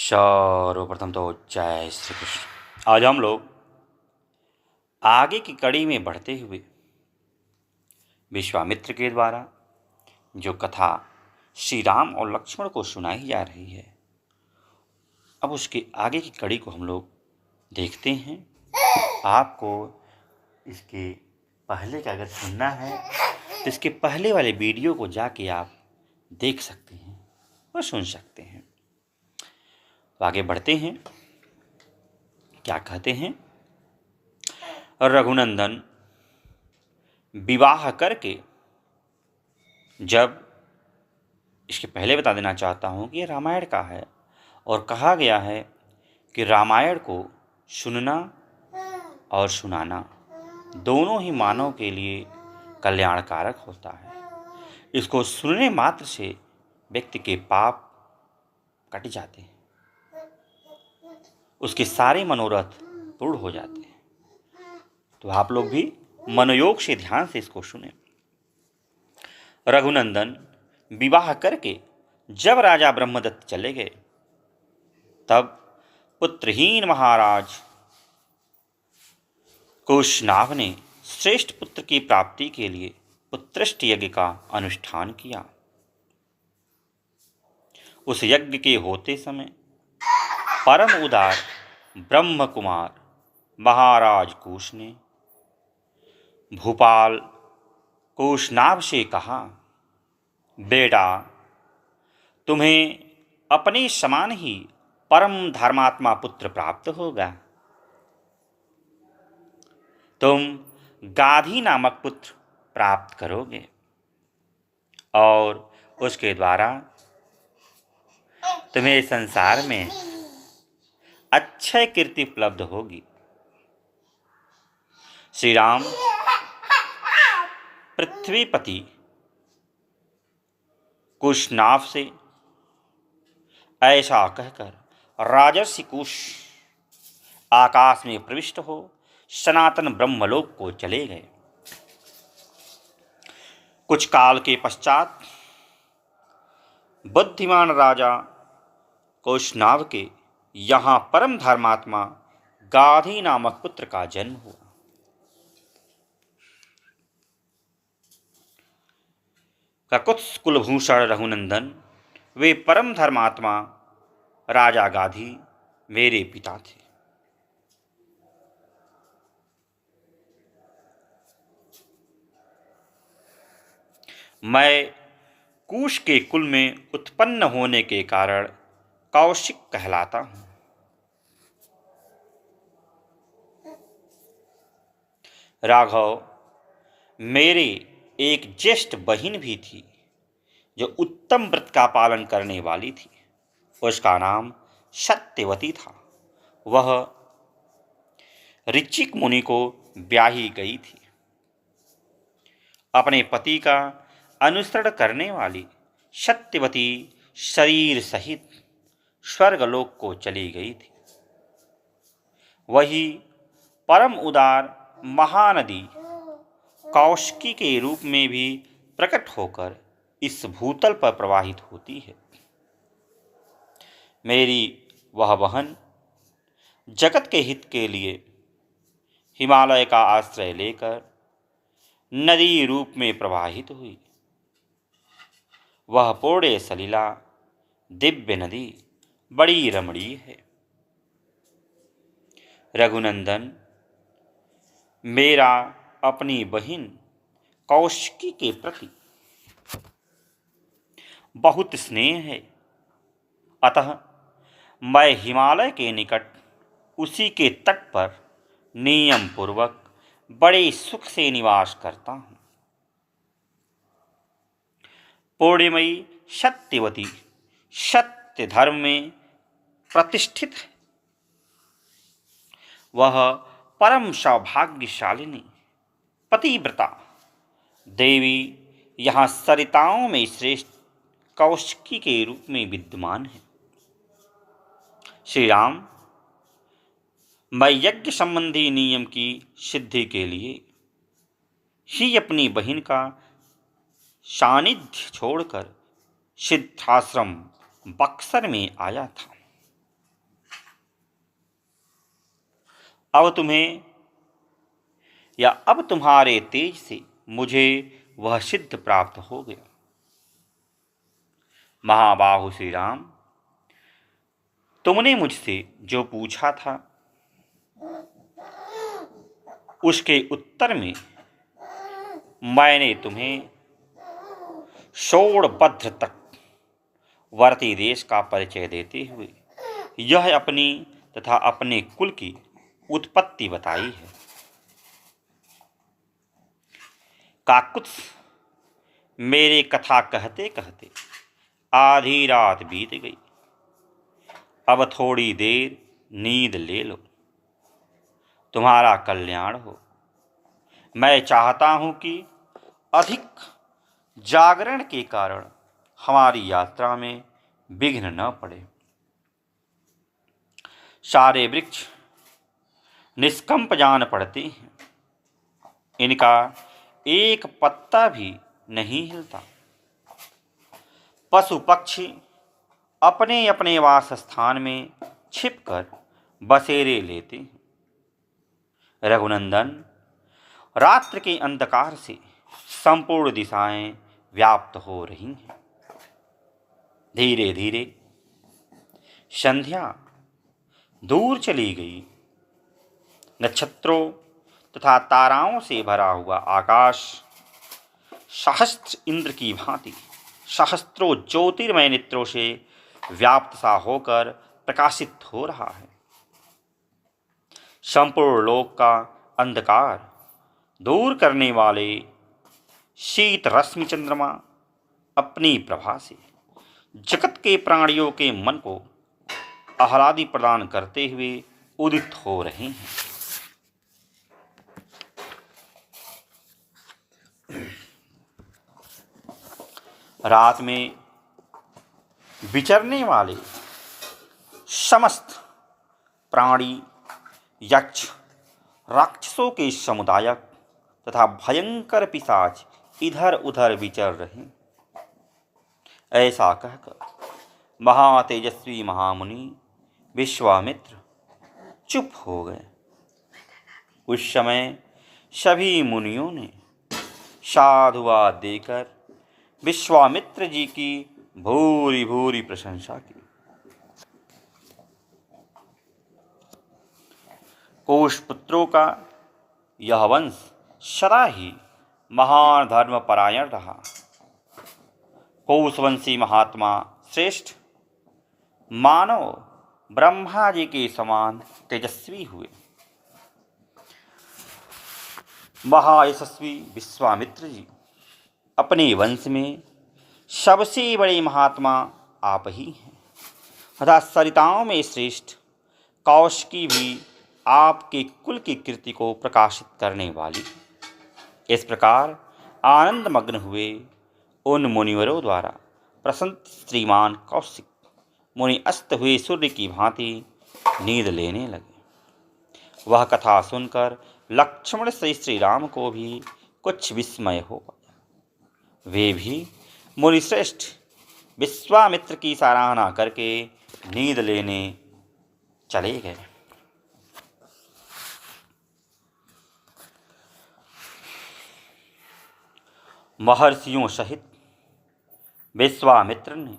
सर्वप्रथम तो जय श्री कृष्ण। आज हम लोग आगे की कड़ी में बढ़ते हुए विश्वामित्र के द्वारा जो कथा श्री राम और लक्ष्मण को सुनाई जा रही है, अब उसके आगे की कड़ी को हम लोग देखते हैं। आपको इसके पहले का अगर सुनना है तो इसके पहले वाले वीडियो को जाके आप देख सकते हैं और सुन सकते हैं। तो आगे बढ़ते हैं। क्या कहते हैं? रघुनंदन विवाह करके, जब इसके पहले बता देना चाहता हूँ कि ये रामायण का है और कहा गया है कि रामायण को सुनना और सुनाना दोनों ही मानव के लिए कल्याणकारक होता है। इसको सुनने मात्र से व्यक्ति के पाप कट जाते हैं, उसके सारे मनोरथ पूर्ण हो जाते हैं। तो आप लोग भी मनोयोग से ध्यान से इसको सुने। रघुनंदन विवाह करके जब राजा ब्रह्मदत्त चले गए, तब पुत्रहीन महाराज कुशनाभ ने श्रेष्ठ पुत्र की प्राप्ति के लिए पुत्रष्ट यज्ञ का अनुष्ठान किया। उस यज्ञ के होते समय परम उदार ब्रह्म कुमार महाराज कुश ने भूपाल कुशनाभ से कहा, बेटा, तुम्हें अपने समान ही परम धर्मात्मा पुत्र प्राप्त होगा। तुम गाधी नामक पुत्र प्राप्त करोगे और उसके द्वारा तुम्हें संसार में अक्षय कीर्ति उपलब्ध होगी। श्री राम पृथ्वीपति कुशनाभ से ऐसा कहकर राजर्षि कुश आकाश में प्रविष्ट हो सनातन ब्रह्मलोक को चले गए। कुछ काल के पश्चात बुद्धिमान राजा कुशनाभ के यहाँ परम धर्मात्मा गाधी नामक पुत्र का जन्म हुआ। ककुत्स कुलभूषण रघुनंदन, वे परम धर्मात्मा राजा गाधी मेरे पिता थे। मैं कुश के कुल में उत्पन्न होने के कारण कौशिक कहलाता हूँ। राघव, मेरे एक ज्येष्ठ बहिन भी थी जो उत्तम व्रत का पालन करने वाली थी। उसका नाम सत्यवती था। वह ऋचिक मुनि को ब्याही गई थी। अपने पति का अनुसरण करने वाली सत्यवती शरीर सहित स्वर्गलोक को चली गई थी। वही परम उदार महानदी कौशिकी के रूप में भी प्रकट होकर इस भूतल पर प्रवाहित होती है। मेरी वह बहन जगत के हित के लिए हिमालय का आश्रय लेकर नदी रूप में प्रवाहित हुई। वह पूर्ण सलिला दिव्य नदी बड़ी रमणीय है। रघुनंदन, मेरा अपनी बहिन कौशिकी के प्रति बहुत स्नेह है। अतः मैं हिमालय के निकट उसी के तट पर नियम पूर्वक बड़े सुख से निवास करता हूँ। पूर्णिमयी सत्यवती सत्य धर्म में प्रतिष्ठित है। वह परम सौभाग्यशालिनी पतिव्रता देवी यहाँ सरिताओं में श्रेष्ठ कौशिकी के रूप में विद्यमान है। श्री राम, मैं यज्ञ संबंधी नियम की सिद्धि के लिए ही अपनी बहन का सानिध्य छोड़कर सिद्धाश्रम बक्सर में आया था। अब तुम्हें या अब तुम्हारे तेज से मुझे वह सिद्ध प्राप्त हो गया। महाबाहु श्री राम, तुमने मुझसे जो पूछा था उसके उत्तर में मैंने तुम्हें शोणभद्र तक वर्ती देश का परिचय देते हुए यह अपनी तथा अपने कुल की उत्पत्ति बताई है। काकुत्स मेरे कथा कहते कहते आधी रात बीत गई। अब थोड़ी देर नींद ले लो, तुम्हारा कल्याण हो। मैं चाहता हूं कि अधिक जागरण के कारण हमारी यात्रा में विघ्न न पड़े। सारे वृक्ष निष्कंप जान पड़ते हैं, इनका एक पत्ता भी नहीं हिलता। पशु पक्षी अपने अपने वास स्थान में छिपकर बसेरे लेते हैं। रघुनंदन, रात्र के अंधकार से संपूर्ण दिशाएं व्याप्त हो रही हैं। धीरे धीरे संध्या दूर चली गई। नक्षत्रों तथा ताराओं से भरा हुआ आकाश सहस्त्र इंद्र की भांति सहस्त्रों ज्योतिर्मय नेत्रों से व्याप्त सा होकर प्रकाशित हो रहा है। संपूर्ण लोक का अंधकार दूर करने वाले शीत रश्मि चंद्रमा अपनी प्रभा से जगत के प्राणियों के मन को आह्लादी प्रदान करते हुए उदित हो रहे हैं। रात में विचरने वाले समस्त प्राणी, यक्ष, राक्षसों के समुदायक तथा भयंकर पिशाच इधर उधर विचर रहे। ऐसा कहकर महातेजस्वी महामुनि विश्वामित्र चुप हो गए। उस समय सभी मुनियों ने साधुवाद देकर विश्वामित्र जी की भूरी भूरी प्रशंसा की। कोशपुत्रों का यह वंश सदा ही महान धर्मपरायण रहा। कोशवंशी महात्मा श्रेष्ठ मानव ब्रह्मा जी के समान तेजस्वी हुए। महायशस्वी विश्वामित्र जी अपने वंश में सबसे बड़े महात्मा आप ही हैं तथा सरिताओं में श्रेष्ठ कौशिकी भी आपके कुल की कीर्ति को प्रकाशित करने वाली। इस प्रकार आनंदमग्न हुए उन मुनिवरों द्वारा प्रसन्न श्रीमान कौशिक मुनि अस्त हुए सूर्य की भांति नींद लेने लगे। वह कथा सुनकर लक्ष्मण श्री राम को भी कुछ विस्मय हो। वे भी मुनिश्रेष्ठ विश्वामित्र की सराहना करके नींद लेने चले गए। महर्षियों सहित विश्वामित्र ने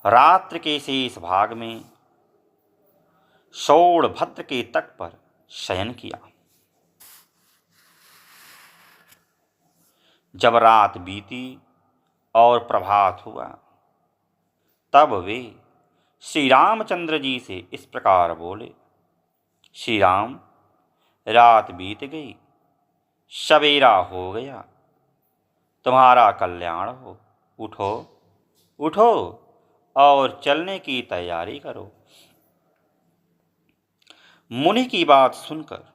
रात्र के शेष भाग में शोणभद्र के तट पर शयन किया। जब रात बीती और प्रभात हुआ तब वे श्री रामचंद्र जी से इस प्रकार बोले। श्री राम, रात बीत गई, सवेरा हो गया, तुम्हारा कल्याण हो। उठो उठो और चलने की तैयारी करो। मुनि की बात सुनकर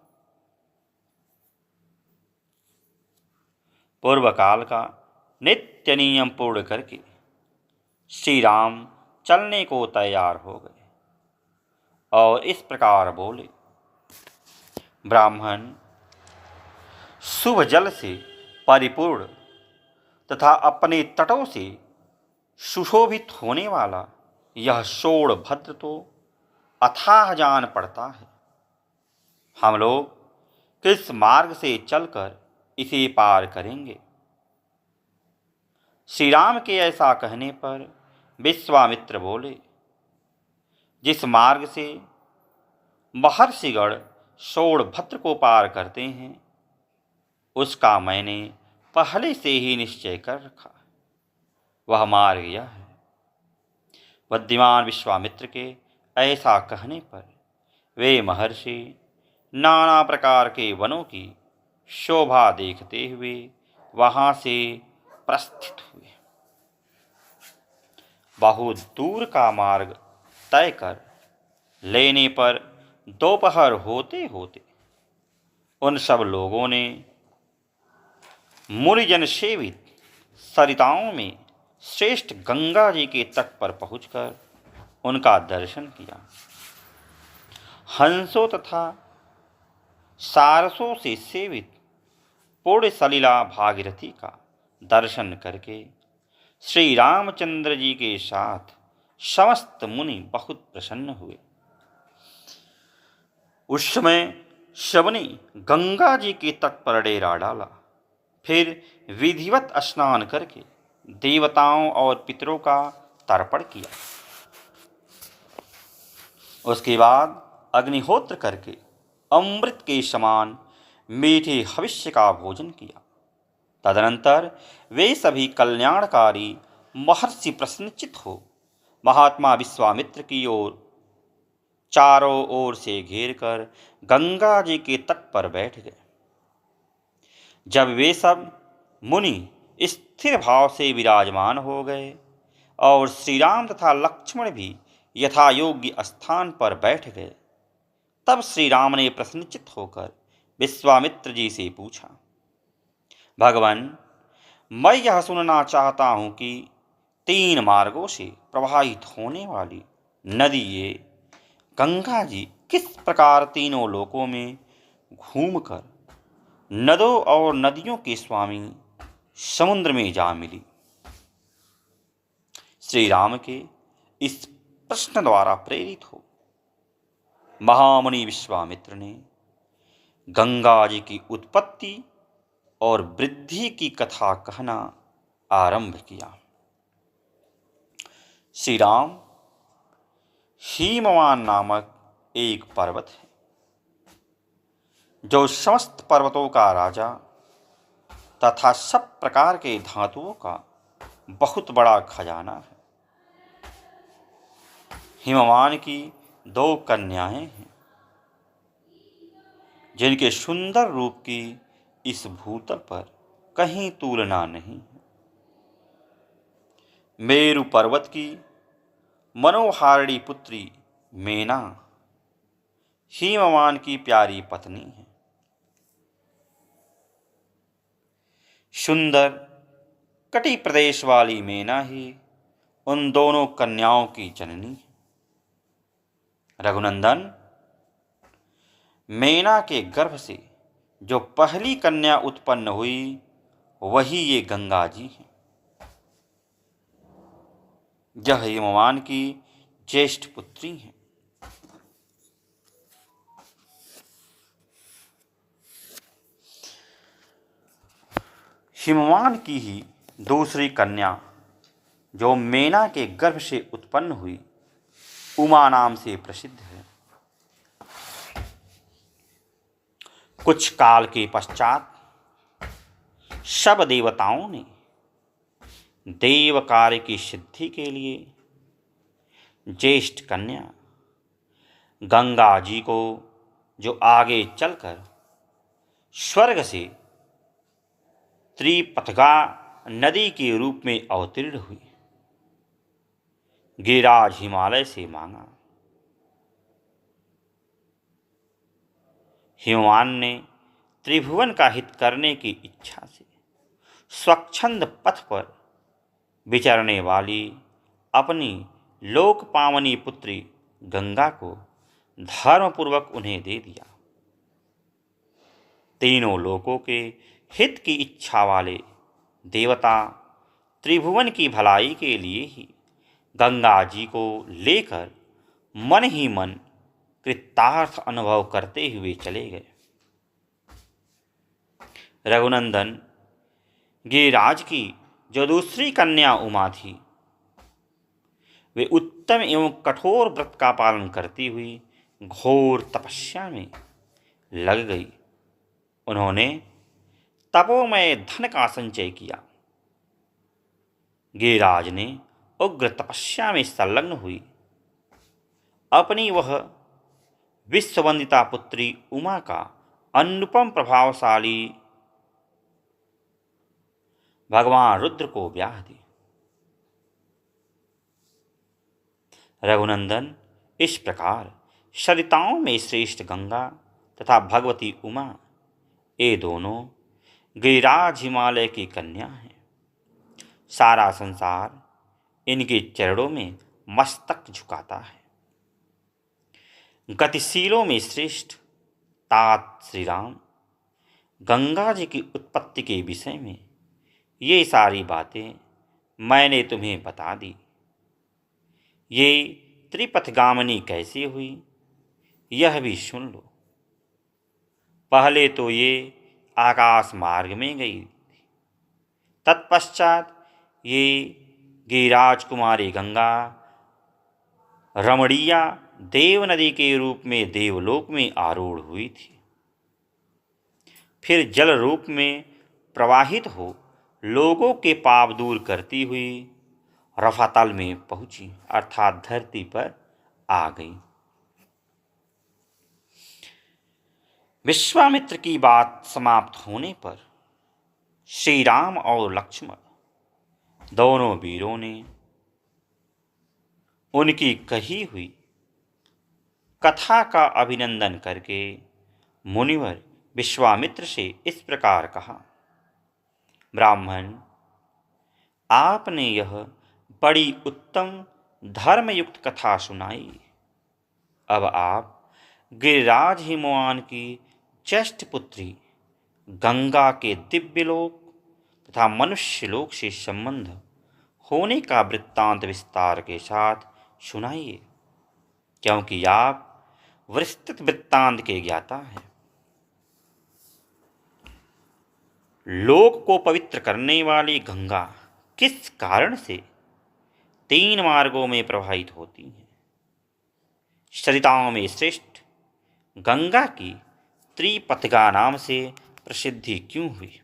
पूर्व काल का नित्य नियम पूर्ण करके श्री राम चलने को तैयार हो गए और इस प्रकार बोले। ब्राह्मण शुभ जल से परिपूर्ण तथा अपने तटों से सुशोभित होने वाला यह शोणभद्र तो अथाह जान पड़ता है। हम लोग किस मार्ग से चलकर इसे पार करेंगे? श्री राम के ऐसा कहने पर विश्वामित्र बोले, जिस मार्ग से महर्षिगण शोणभद्र को पार करते हैं, उसका मैंने पहले से ही निश्चय कर रखा। वह मार्ग यह है। बुद्धिमान विश्वामित्र के ऐसा कहने पर वे महर्षि नाना प्रकार के वनों की शोभा देखते हुए वहां से प्रस्थित हुए। बहुत दूर का मार्ग तय कर लेने पर दोपहर होते होते उन सब लोगों ने मुनिजन सेवित सरिताओं में श्रेष्ठ गंगा जी के तट पर पहुंचकर उनका दर्शन किया। हंसों तथा सारसों से सेवित पूर्ण सलिला भागीरथी का दर्शन करके श्री रामचंद्र जी के साथ समस्त मुनि बहुत प्रसन्न हुए। उस समय सबने गंगा जी के तट पर डेरा डाला। फिर विधिवत स्नान करके देवताओं और पितरों का तर्पण किया। उसके बाद अग्निहोत्र करके अमृत के समान मीठे हविष्य का भोजन किया। तदनंतर वे सभी कल्याणकारी महर्षि प्रसन्नचित हो महात्मा विश्वामित्र की ओर चारों ओर से घेर कर गंगा जी के तट पर बैठ गए। जब वे सब मुनि स्थिर भाव से विराजमान हो गए और श्री राम तथा लक्ष्मण भी यथा योग्य स्थान पर बैठ गए, तब श्री राम ने प्रसन्नचित होकर विश्वामित्र जी से पूछा, भगवान, मैं यह सुनना चाहता हूं कि 3 मार्गों से प्रवाहित होने वाली नदी ये गंगा जी किस प्रकार तीनों लोकों में घूमकर नदों और नदियों के स्वामी समुद्र में जा मिली। श्री राम के इस प्रश्न द्वारा प्रेरित हो महामुनि विश्वामित्र ने गंगा जी की उत्पत्ति और वृद्धि की कथा कहना आरंभ किया। श्री राम हिमवान नामक एक पर्वत है, जो समस्त पर्वतों का राजा तथा सब प्रकार के धातुओं का बहुत बड़ा खजाना है। हिमवान की 2 कन्याएं हैं, जिनके सुंदर रूप की इस भूतल पर कहीं तुलना नहीं है। मेरु पर्वत की मनोहारिणी पुत्री मेना हिमवान की प्यारी पत्नी है। सुंदर कटी प्रदेश वाली मेना ही उन दोनों कन्याओं की जननी है। रघुनंदन, मेना के गर्भ से जो पहली कन्या उत्पन्न हुई वही ये गंगा जी हैं। यह हिमवान की ज्येष्ठ पुत्री हैं। हिमवान की ही दूसरी कन्या जो मेना के गर्भ से उत्पन्न हुई उमा नाम से प्रसिद्ध है। कुछ काल के पश्चात सब देवताओं ने देव कार्य की सिद्धि के लिए ज्येष्ठ कन्या गंगा जी को, जो आगे चलकर स्वर्ग से त्रिपथगा नदी के रूप में अवतीर्ण हुई, गिरिराज हिमालय से मांगा। हिमवान ने त्रिभुवन का हित करने की इच्छा से स्वच्छंद पथ पर विचरने वाली अपनी लोक पावनी पुत्री गंगा को धर्मपूर्वक उन्हें दे दिया। तीनों लोकों के हित की इच्छा वाले देवता त्रिभुवन की भलाई के लिए ही गंगा जी को लेकर मन ही मन कृतार्थ अनुभव करते हुए चले गए। रघुनंदन गिरिराज की जो दूसरी कन्या उमा थी, वे उत्तम एवं कठोर व्रत का पालन करती हुई घोर तपस्या में लग गई। उन्होंने तपोमय धन का संचय किया। गिरिराज ने उग्र तपस्या में संलग्न हुई अपनी वह विश्ववंदिता पुत्री उमा का अनुपम प्रभावशाली भगवान रुद्र को ब्याह दी। रघुनंदन इस प्रकार सरिताओं में श्रेष्ठ गंगा तथा भगवती उमा, ये दोनों गिरिराज हिमालय की कन्या हैं। सारा संसार इनके चरणों में मस्तक झुकाता है। गतिशीलों में श्रेष्ठ तात श्री राम गंगा जी की उत्पत्ति के विषय में ये सारी बातें मैंने तुम्हें बता दी। ये त्रिपथगामिनी कैसी हुई, यह भी सुन लो। पहले तो ये आकाश मार्ग में गई थी, तत्पश्चात ये गिरिराज कुमारी गंगा रमणीया देव नदी के रूप में देवलोक में आरूढ़ हुई थी। फिर जल रूप में प्रवाहित हो लोगों के पाप दूर करती हुई रफातल में पहुंची, अर्थात धरती पर आ गई। विश्वामित्र की बात समाप्त होने पर श्री राम और लक्ष्मण दोनों वीरों ने उनकी कही हुई कथा का अभिनंदन करके मुनिवर विश्वामित्र से इस प्रकार कहा। ब्राह्मण, आपने यह बड़ी उत्तम धर्मयुक्त कथा सुनाई। अब आप गिरिराज हिमवान की ज्येष्ठ पुत्री गंगा के दिव्यलोक तथा मनुष्यलोक से संबंध होने का वृत्तांत विस्तार के साथ सुनाइए, क्योंकि आप विस्तृत वृत्तांत के ज्ञाता हैं। लोक को पवित्र करने वाली गंगा किस कारण से 3 मार्गों में प्रवाहित होती है? सरिताओं में श्रेष्ठ गंगा की त्रिपथगा नाम से प्रसिद्धि क्यों हुई?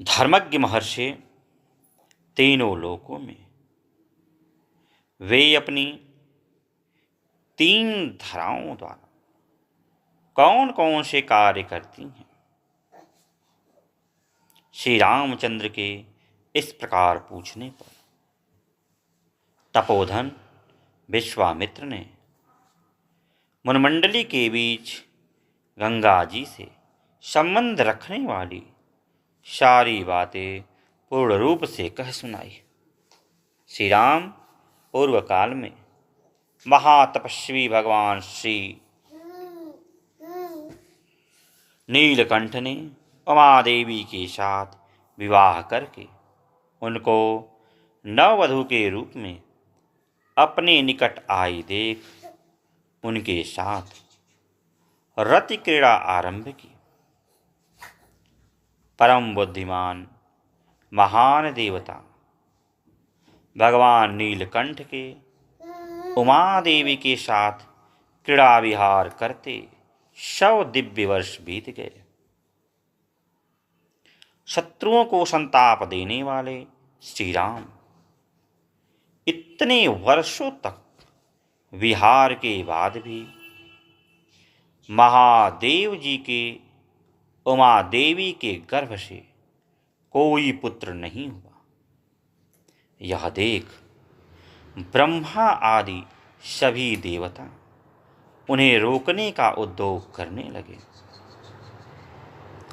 धर्मज्ञ महर्षि तीनों लोकों में वे अपनी 3 धाराओं द्वारा कौन कौन से कार्य करती हैं? श्री रामचंद्र के इस प्रकार पूछने पर तपोधन विश्वामित्र ने मुनमंडली के बीच गंगा जी से संबंध रखने वाली सारी बातें पूर्ण रूप से कह सुनाई। श्री राम पूर्व काल में महातपस्वी भगवान श्री नीलकंठ ने उमा देवी के साथ विवाह करके उनको नववधू के रूप में अपने निकट आई देख उनके साथ रति क्रीड़ा आरंभ की। परम बुद्धिमान महान देवता भगवान नीलकंठ के उमा देवी के साथ क्रीड़ा विहार करते 100 दिव्य वर्ष बीत गए। शत्रुओं को संताप देने वाले श्री राम इतने वर्षों तक विहार के बाद भी महादेव जी के उमा देवी के गर्भ से कोई पुत्र नहीं हुआ। यह देख ब्रह्मा आदि सभी देवता उन्हें रोकने का उद्योग करने लगे।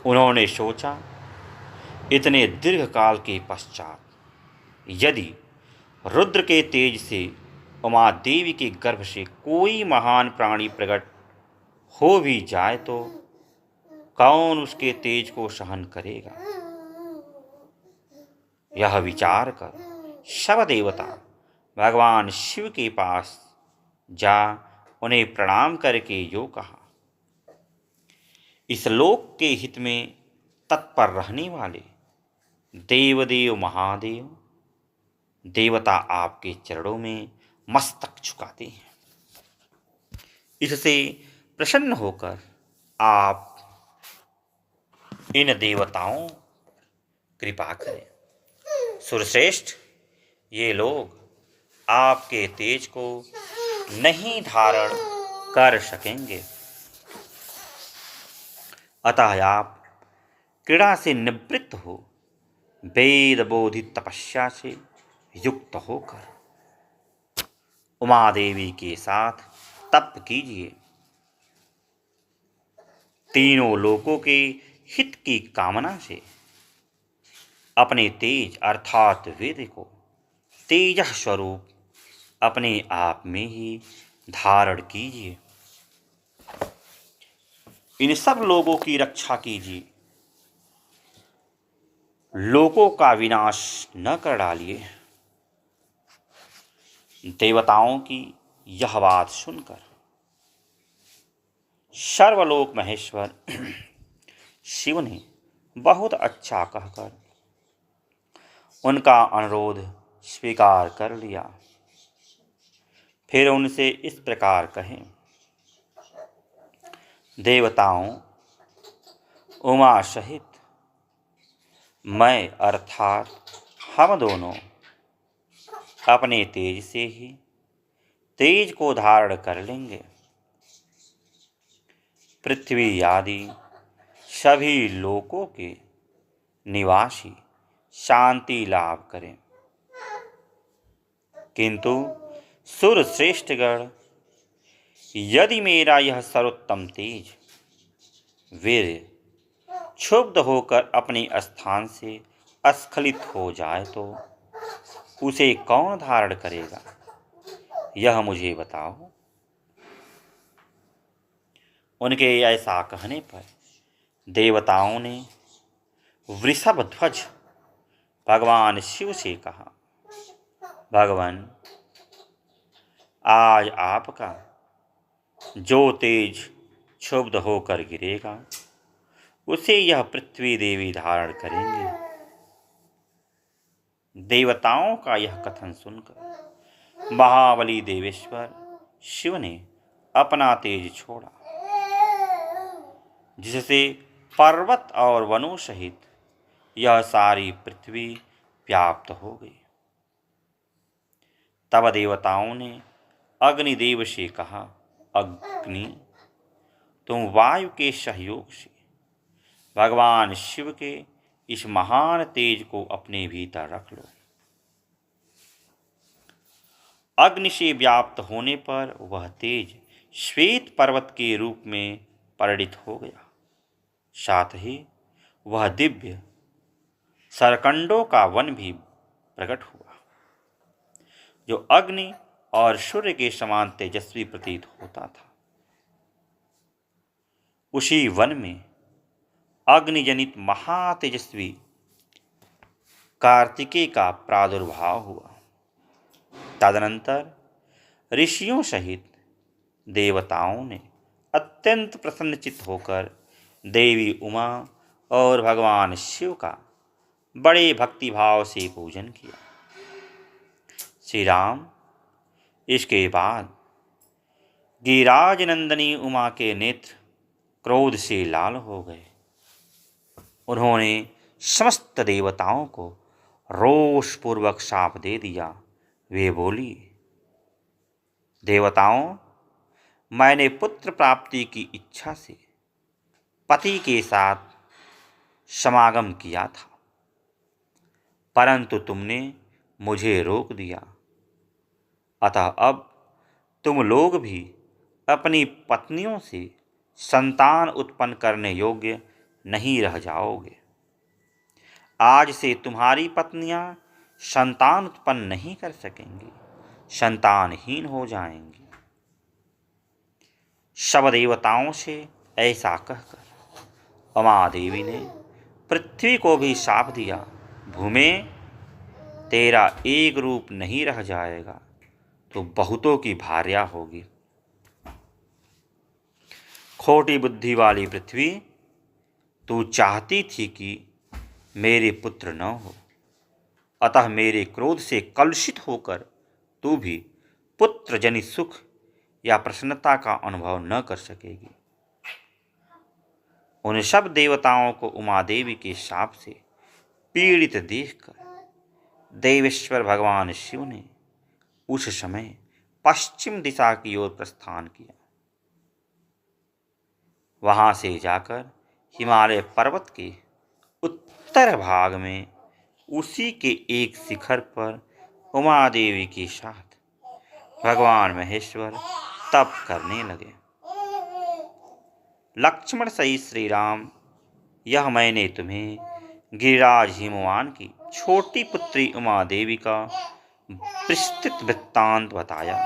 उन्होंने सोचा, इतने दीर्घ काल के पश्चात यदि रुद्र के तेज से उमा देवी के गर्भ से कोई महान प्राणी प्रकट हो भी जाए तो कौन उसके तेज को सहन करेगा? यह विचार कर सब देवता भगवान शिव के पास जा उन्हें प्रणाम करके यो कहा, इस लोक के हित में तत्पर रहने वाले देवदेव महादेव देवता आपके चरणों में मस्तक झुकाते हैं। इससे प्रसन्न होकर आप इन देवताओं कृपा करें। सुरश्रेष्ठ, ये लोग आपके तेज को नहीं धारण कर सकेंगे, अतः आप क्रीड़ा से निवृत्त हो वेद बोधित तपस्या से युक्त होकर उमा देवी के साथ तप कीजिए। तीनों लोकों के हित की कामना से अपने तेज अर्थात वेद को तेज स्वरूप अपने आप में ही धारण कीजिए। इन सब लोगों की रक्षा कीजिए, लोकों का विनाश न कर डालिए। देवताओं की यह बात सुनकर सर्वलोक महेश्वर शिव ने बहुत अच्छा कहकर उनका अनुरोध स्वीकार कर लिया। फिर उनसे इस प्रकार कहें, देवताओं, उमा सहित मैं अर्थात हम दोनों अपने तेज से ही तेज को धारण कर लेंगे। पृथ्वी आदि सभी लोकों के निवासी शांति लाभ करें, किंतु सुर श्रेष्ठगण, यदि मेरा यह सर्वोत्तम तेज वीर क्षुब्ध होकर अपने स्थान से अस्खलित हो जाए तो उसे कौन धारण करेगा, यह मुझे बताओ। उनके ऐसा कहने पर देवताओं ने वृषभ ध्वज भगवान शिव से कहा, भगवान, आज आपका जो तेज क्षुब्ध होकर गिरेगा उसे यह पृथ्वी देवी धारण करेंगे। देवताओं का यह कथन सुनकर महाबली देवेश्वर शिव ने अपना तेज छोड़ा, जिससे पर्वत और वनों सहित यह सारी पृथ्वी व्याप्त हो गई। तब देवताओं ने अग्निदेव से कहा, अग्नि, तुम वायु के सहयोग से भगवान शिव के इस महान तेज को अपने भीतर रख लो। अग्नि से व्याप्त होने पर वह तेज श्वेत पर्वत के रूप में परिणित हो गया। साथ ही वह दिव्य सरकंडों का वन भी प्रकट हुआ, जो अग्नि और सूर्य के समान तेजस्वी प्रतीत होता था। उसी वन में अग्निजनित महातेजस्वी कार्तिकेय का प्रादुर्भाव हुआ। तदनंतर ऋषियों सहित देवताओं ने अत्यंत प्रसन्नचित्त होकर देवी उमा और भगवान शिव का बड़े भक्तिभाव से पूजन किया। श्री राम, इसके बाद गिरिराज नंदिनी उमा के नेत्र क्रोध से लाल हो गए। उन्होंने समस्त देवताओं को रोषपूर्वक शाप दे दिया। वे बोली, देवताओं, मैंने पुत्र प्राप्ति की इच्छा से पति के साथ समागम किया था, परंतु तुमने मुझे रोक दिया। अतः अब तुम लोग भी अपनी पत्नियों से संतान उत्पन्न करने योग्य नहीं रह जाओगे। आज से तुम्हारी पत्नियां संतान उत्पन्न नहीं कर सकेंगी, संतानहीन हो जाएंगी। सब देवताओं से ऐसा कहकर उमा देवी ने पृथ्वी को भी शाप दिया, भूमे, तेरा एक रूप नहीं रह जाएगा तो बहुतों की भार्या होगी। खोटी बुद्धि वाली पृथ्वी, तू चाहती थी कि मेरे पुत्र न हो, अतः मेरे क्रोध से कलुषित होकर तू भी पुत्र जनित सुख या प्रसन्नता का अनुभव न कर सकेगी। उन सब देवताओं को उमा देवी के शाप से पीड़ित देखकर देवेश्वर भगवान शिव ने उस समय पश्चिम दिशा की ओर प्रस्थान किया। वहां से जाकर हिमालय पर्वत के उत्तर भाग में उसी के एक शिखर पर उमा देवी के साथ भगवान महेश्वर तप करने लगे। लक्ष्मण सहित श्री राम, यह मैंने तुम्हें गिरिराज हिमवान की छोटी पुत्री उमा देवी का विस्तृत वृत्तांत बताया।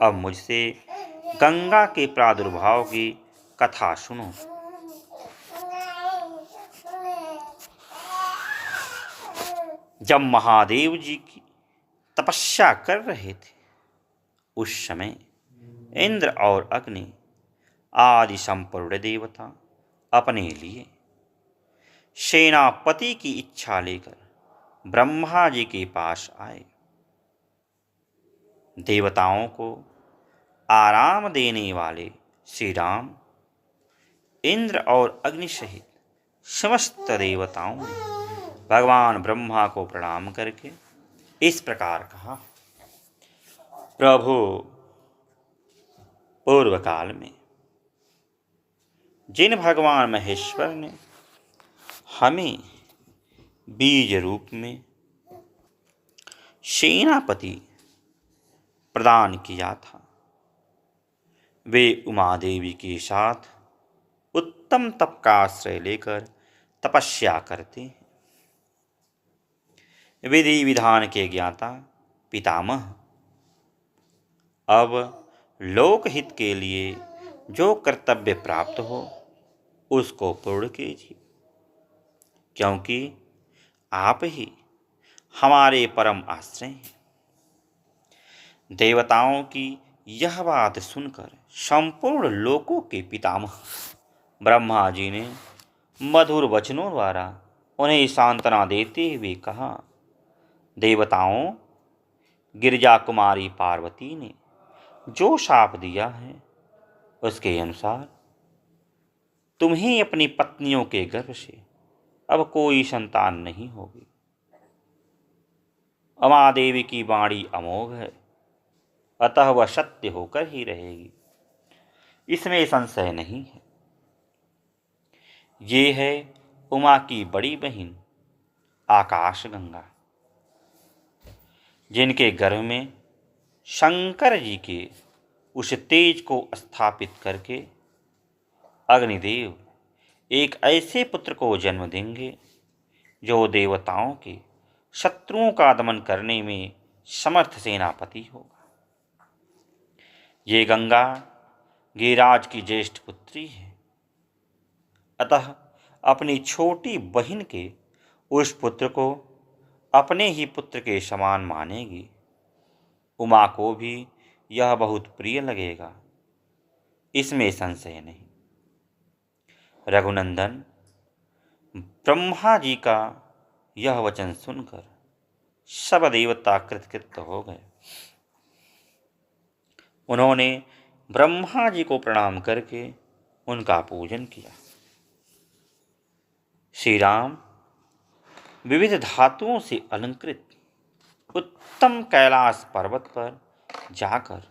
अब मुझसे गंगा के प्रादुर्भाव की कथा सुनो। जब महादेव जी की तपस्या कर रहे थे, उस समय इंद्र और अग्नि आदि संपूर्ण देवता अपने लिए सेनापति की इच्छा लेकर ब्रह्मा जी के पास आए। देवताओं को आराम देने वाले श्री राम, इंद्र और अग्नि सहित समस्त देवताओं ने भगवान ब्रह्मा को प्रणाम करके इस प्रकार कहा। प्रभु, पूर्व काल में जिन भगवान महेश्वर ने हमें बीज रूप में सेनापति प्रदान किया था, वे उमा देवी के साथ उत्तम तप का आश्रय लेकर तपस्या करते हैं। विधि विधान के ज्ञाता पितामह, अब लोकहित के लिए जो कर्तव्य प्राप्त हो उसको पूर्ण कीजिए, क्योंकि आप ही हमारे परम आश्रय हैं। देवताओं की यह बात सुनकर संपूर्ण लोकों के पितामह ब्रह्मा जी ने मधुर वचनों द्वारा उन्हें सांत्वना देते हुए कहा। देवताओं, गिरिजा कुमारी पार्वती ने जो शाप दिया है उसके अनुसार तुम्हें अपनी पत्नियों के गर्भ से अब कोई संतान नहीं होगी। उमा देवी की वाणी अमोघ है, अतः वह सत्य होकर ही रहेगी, इसमें संशय नहीं है। ये है उमा की बड़ी बहन आकाशगंगा, जिनके गर्भ में शंकर जी के उस तेज को स्थापित करके अग्निदेव एक ऐसे पुत्र को जन्म देंगे जो देवताओं के शत्रुओं का दमन करने में समर्थ सेनापति होगा। ये गंगा गिरिराज की ज्येष्ठ पुत्री है, अतः अपनी छोटी बहन के उस पुत्र को अपने ही पुत्र के समान मानेगी। उमा को भी यह बहुत प्रिय लगेगा, इसमें संशय नहीं। रघुनंदन, ब्रह्मा जी का यह वचन सुनकर सब देवता कृतकृत हो गए। उन्होंने ब्रह्मा जी को प्रणाम करके उनका पूजन किया। श्री राम विविध धातुओं से अलंकृत उत्तम कैलाश पर्वत पर जाकर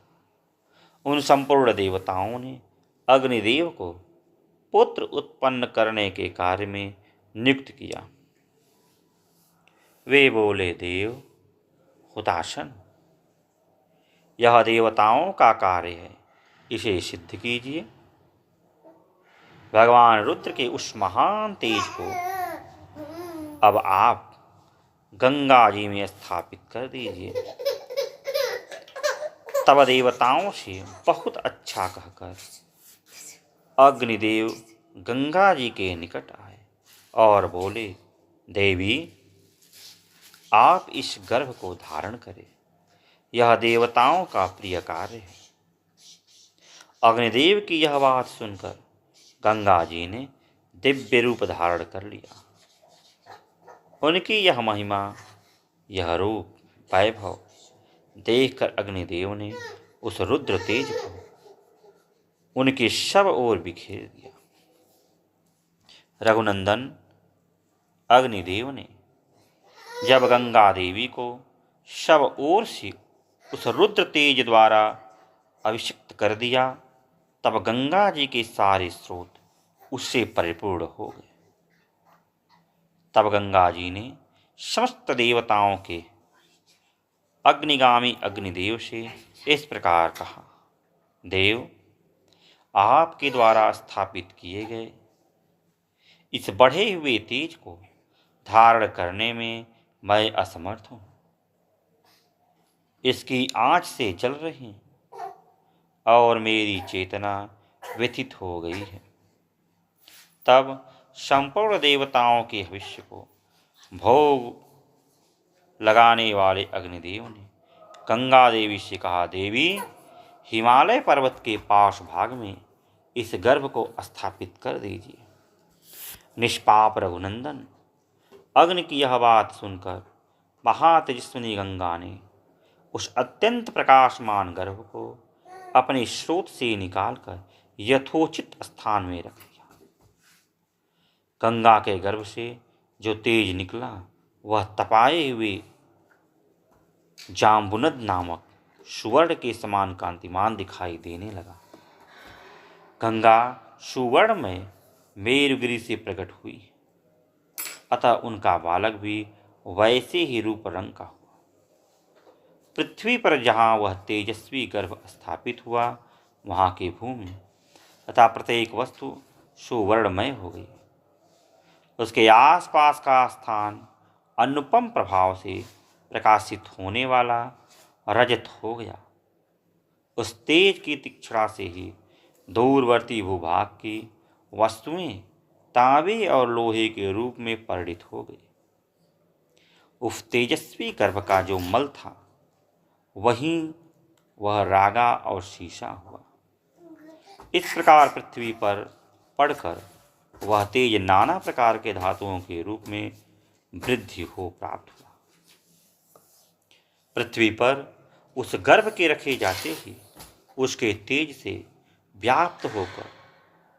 उन संपूर्ण देवताओं ने अग्निदेव को पुत्र उत्पन्न करने के कार्य में नियुक्त किया। वे बोले, देव हुताशन, यह देवताओं का कार्य है, इसे सिद्ध कीजिए। भगवान रुद्र के उस महान तेज को अब आप गंगा जी में स्थापित कर दीजिए। तब देवताओं से बहुत अच्छा कहकर अग्निदेव गंगा जी के निकट आए और बोले, देवी, आप इस गर्भ को धारण करें, यह देवताओं का प्रिय कार्य है। अग्निदेव की यह बात सुनकर गंगा जी ने दिव्य रूप धारण कर लिया। उनकी यह महिमा, यह रूप, वैभव देखकर अग्निदेव ने उस रुद्र तेज को उनके सब ओर बिखेर दिया। रघुनंदन अग्निदेव ने जब गंगा देवी को सब ओर से उस रुद्र तेज द्वारा अभिषिक्त कर दिया, तब गंगा जी के सारे स्रोत उससे परिपूर्ण हो गए। तब गंगा जी ने समस्त देवताओं के अग्निगामी अग्निदेव से इस प्रकार कहा, देव, आपके द्वारा स्थापित किए गए इस बढ़े हुए तेज को धारण करने में मैं असमर्थ हूँ। इसकी आँच से जल रही और मेरी चेतना व्यथित हो गई है। तब संपूर्ण देवताओं के भविष्य को भोग लगाने वाले अग्निदेव ने गंगा देवी से कहा, देवी, हिमालय पर्वत के पास भाग में इस गर्भ को स्थापित कर दीजिए। निष्पाप रघुनंदन अग्नि की यह बात सुनकर महातेजस्विनी गंगा ने उस अत्यंत प्रकाशमान गर्भ को अपने स्रोत से निकालकर यथोचित स्थान में रख दिया। गंगा के गर्भ से जो तेज निकला वह तपाए हुए जाम्बुनद नामक सुवर्ण के समान कांतिमान दिखाई देने लगा। गंगा सुवर्ण में मेरुगिरी से प्रकट हुई, अतः उनका बालक भी वैसे ही रूप रंग का हुआ। पृथ्वी पर जहाँ वह तेजस्वी गर्भ स्थापित हुआ, वहाँ की भूमि तथा प्रत्येक वस्तु सुवर्णमय हो गई। उसके आसपास का स्थान अनुपम प्रभाव से प्रकाशित होने वाला रजत हो गया। उस तेज की तीक्ष्णता से ही दूरवर्ती भूभाग की वस्तुएं तांबे और लोहे के रूप में परिणित हो गई। उस तेजस्वी गर्भ का जो मल था वहीं वह रागा और शीशा हुआ। इस प्रकार पृथ्वी पर पड़कर वह तेज नाना प्रकार के धातुओं के रूप में वृद्धि हो प्राप्त हुआ। पृथ्वी पर उस गर्भ के रखे जाते ही उसके तेज से व्याप्त होकर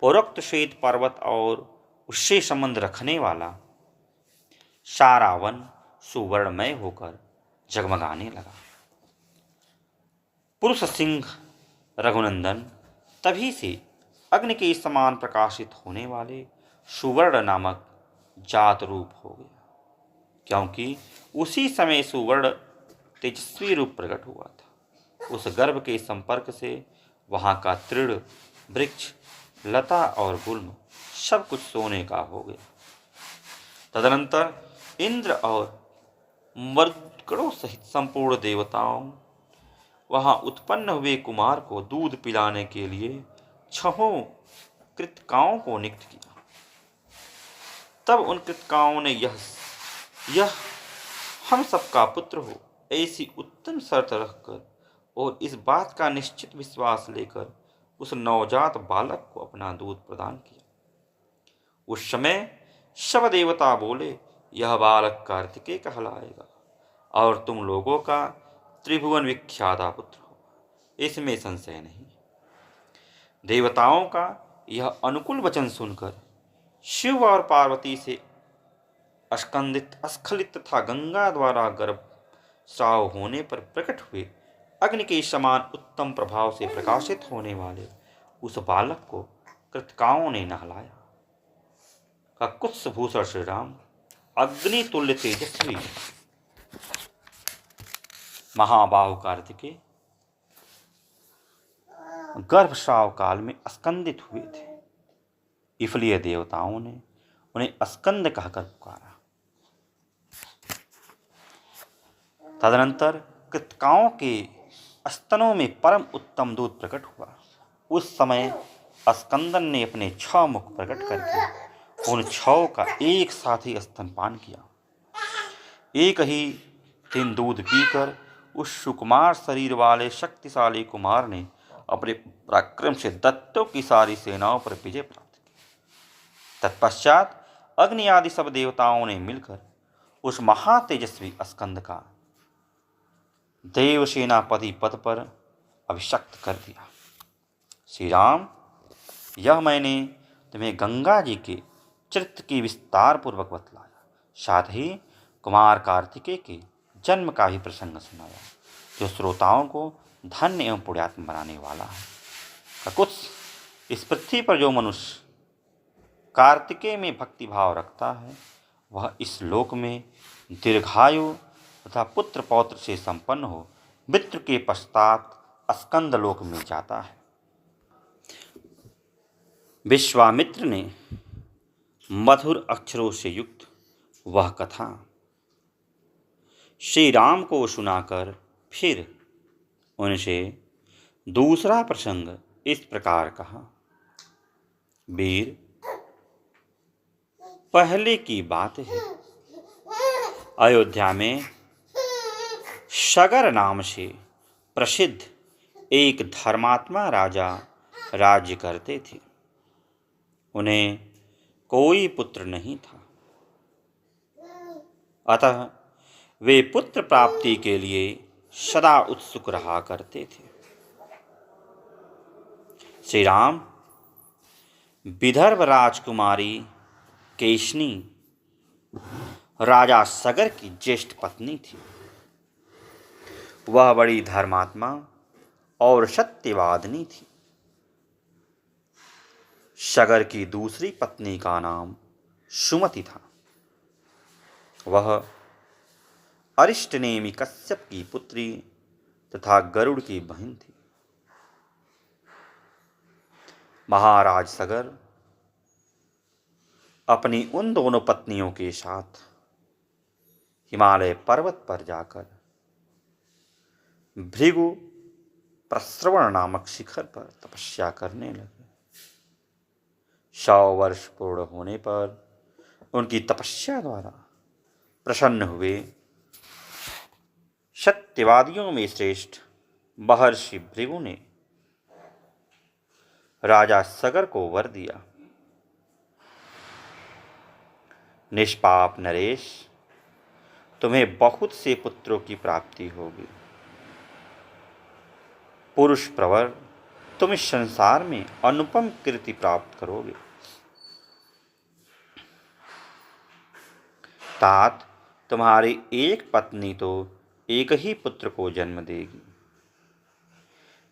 पूर्वोक्त श्वेत पर्वत और उससे संबंध रखने वाला सारा वन सुवर्णमय होकर जगमगाने लगा। पुरुष सिंह रघुनंदन तभी से अग्नि के समान प्रकाशित होने वाले सुवर्ण नामक जात रूप हो गया, क्योंकि उसी समय सुवर्ण तेजस्वी रूप प्रकट हुआ था। उस गर्भ के संपर्क से वहाँ का तृण, वृक्ष, लता और गुल्म सब कुछ सोने का हो गया। तदनंतर इंद्र और मरुद्गणों सहित संपूर्ण देवताओं वहाँ उत्पन्न हुए कुमार को दूध पिलाने के लिए 6 कृतकाओं को नियुक्त किया। तब उन कृतकाओं ने यह हम सबका पुत्र हो ऐसी उत्तम शर्त रखकर और इस बात का निश्चित विश्वास लेकर उस नवजात बालक को अपना दूध प्रदान किया। उस समय सब देवता बोले, यह बालक कार्तिकेय कहलाएगा और तुम लोगों का त्रिभुवन विख्यात पुत्र होगा, इसमें संशय नहीं। देवताओं का यह अनुकूल वचन सुनकर शिव और पार्वती से स्खलित तथा गंगा द्वारा गर्भस्राव होने पर प्रकट हुए अग्नि के समान उत्तम प्रभाव से प्रकाशित होने वाले उस बालक को कृतकाओं ने नहलाया। ककुत्स भूषण श्री राम अग्नि तुल्य तेजस्वी महाबाहु कार्तिकेय गर्भस्राव काल में स्कंदित हुए थे, इसलिए देवताओं ने उन्हें स्कंद कहकर पुकारा। तदनंतर कृतकाओं के स्तनों में परम उत्तम दूध प्रकट हुआ। उस समय स्कंदन ने अपने 6 मुख प्रकट करके उन 6 का एक साथ ही स्तनपान किया। एक ही दिन दूध पीकर उस सुकुमार शरीर वाले शक्तिशाली कुमार ने अपने पराक्रम से दैत्यों की सारी सेनाओं पर विजय प्राप्त की। तत्पश्चात अग्नि आदि सब देवताओं ने मिलकर उस महातेजस्वी स्कंद का देवसेनापति पद पर अभिषिक्त कर दिया। श्री राम, यह मैंने तुम्हें गंगा जी के चरित्र की विस्तार पूर्वक बतलाया, साथ ही कुमार कार्तिकेय के जन्म का भी प्रसंग सुनाया, जो श्रोताओं को धन्य एवं पुण्यात्म बनाने वाला है। कुछ इस पृथ्वी पर जो मनुष्य कार्तिकेय में भक्ति भाव रखता है, वह इस लोक में दीर्घायु तथा पुत्र पौत्र से संपन्न हो मृत्यु के पश्चात स्कंद लोक में जाता है। विश्वामित्र ने मधुर अक्षरों से युक्त वह कथा श्री राम को सुनाकर फिर उनसे दूसरा प्रसंग इस प्रकार कहा। वीर, पहले की बात है, अयोध्या में सगर नाम से प्रसिद्ध एक धर्मात्मा राजा राज्य करते थे। उन्हें कोई पुत्र नहीं था, अतः वे पुत्र प्राप्ति के लिए सदा उत्सुक रहा करते थे। श्री राम विदर्भ राजकुमारी केशनी राजा सगर की ज्येष्ठ पत्नी थी। वह बड़ी धर्मात्मा और सत्यवादिनी थी। सगर की दूसरी पत्नी का नाम सुमति था। वह अरिष्टनेमि कश्यप की पुत्री तथा गरुड़ की बहन थी। महाराज सगर अपनी उन दोनों पत्नियों के साथ हिमालय पर्वत पर जाकर भृगु प्रस्रवण नामक शिखर पर तपस्या करने लगे। 100 वर्ष पूर्ण होने पर उनकी तपस्या द्वारा प्रसन्न हुए सत्यवादियों में श्रेष्ठ महर्षि भृगु ने राजा सगर को वर दिया। निष्पाप नरेश, तुम्हें बहुत से पुत्रों की प्राप्ति होगी। पुरुष प्रवर, तुम इस संसार में अनुपम कीर्ति प्राप्त करोगे। तात, तुम्हारी एक पत्नी तो एक ही पुत्र को जन्म देगी,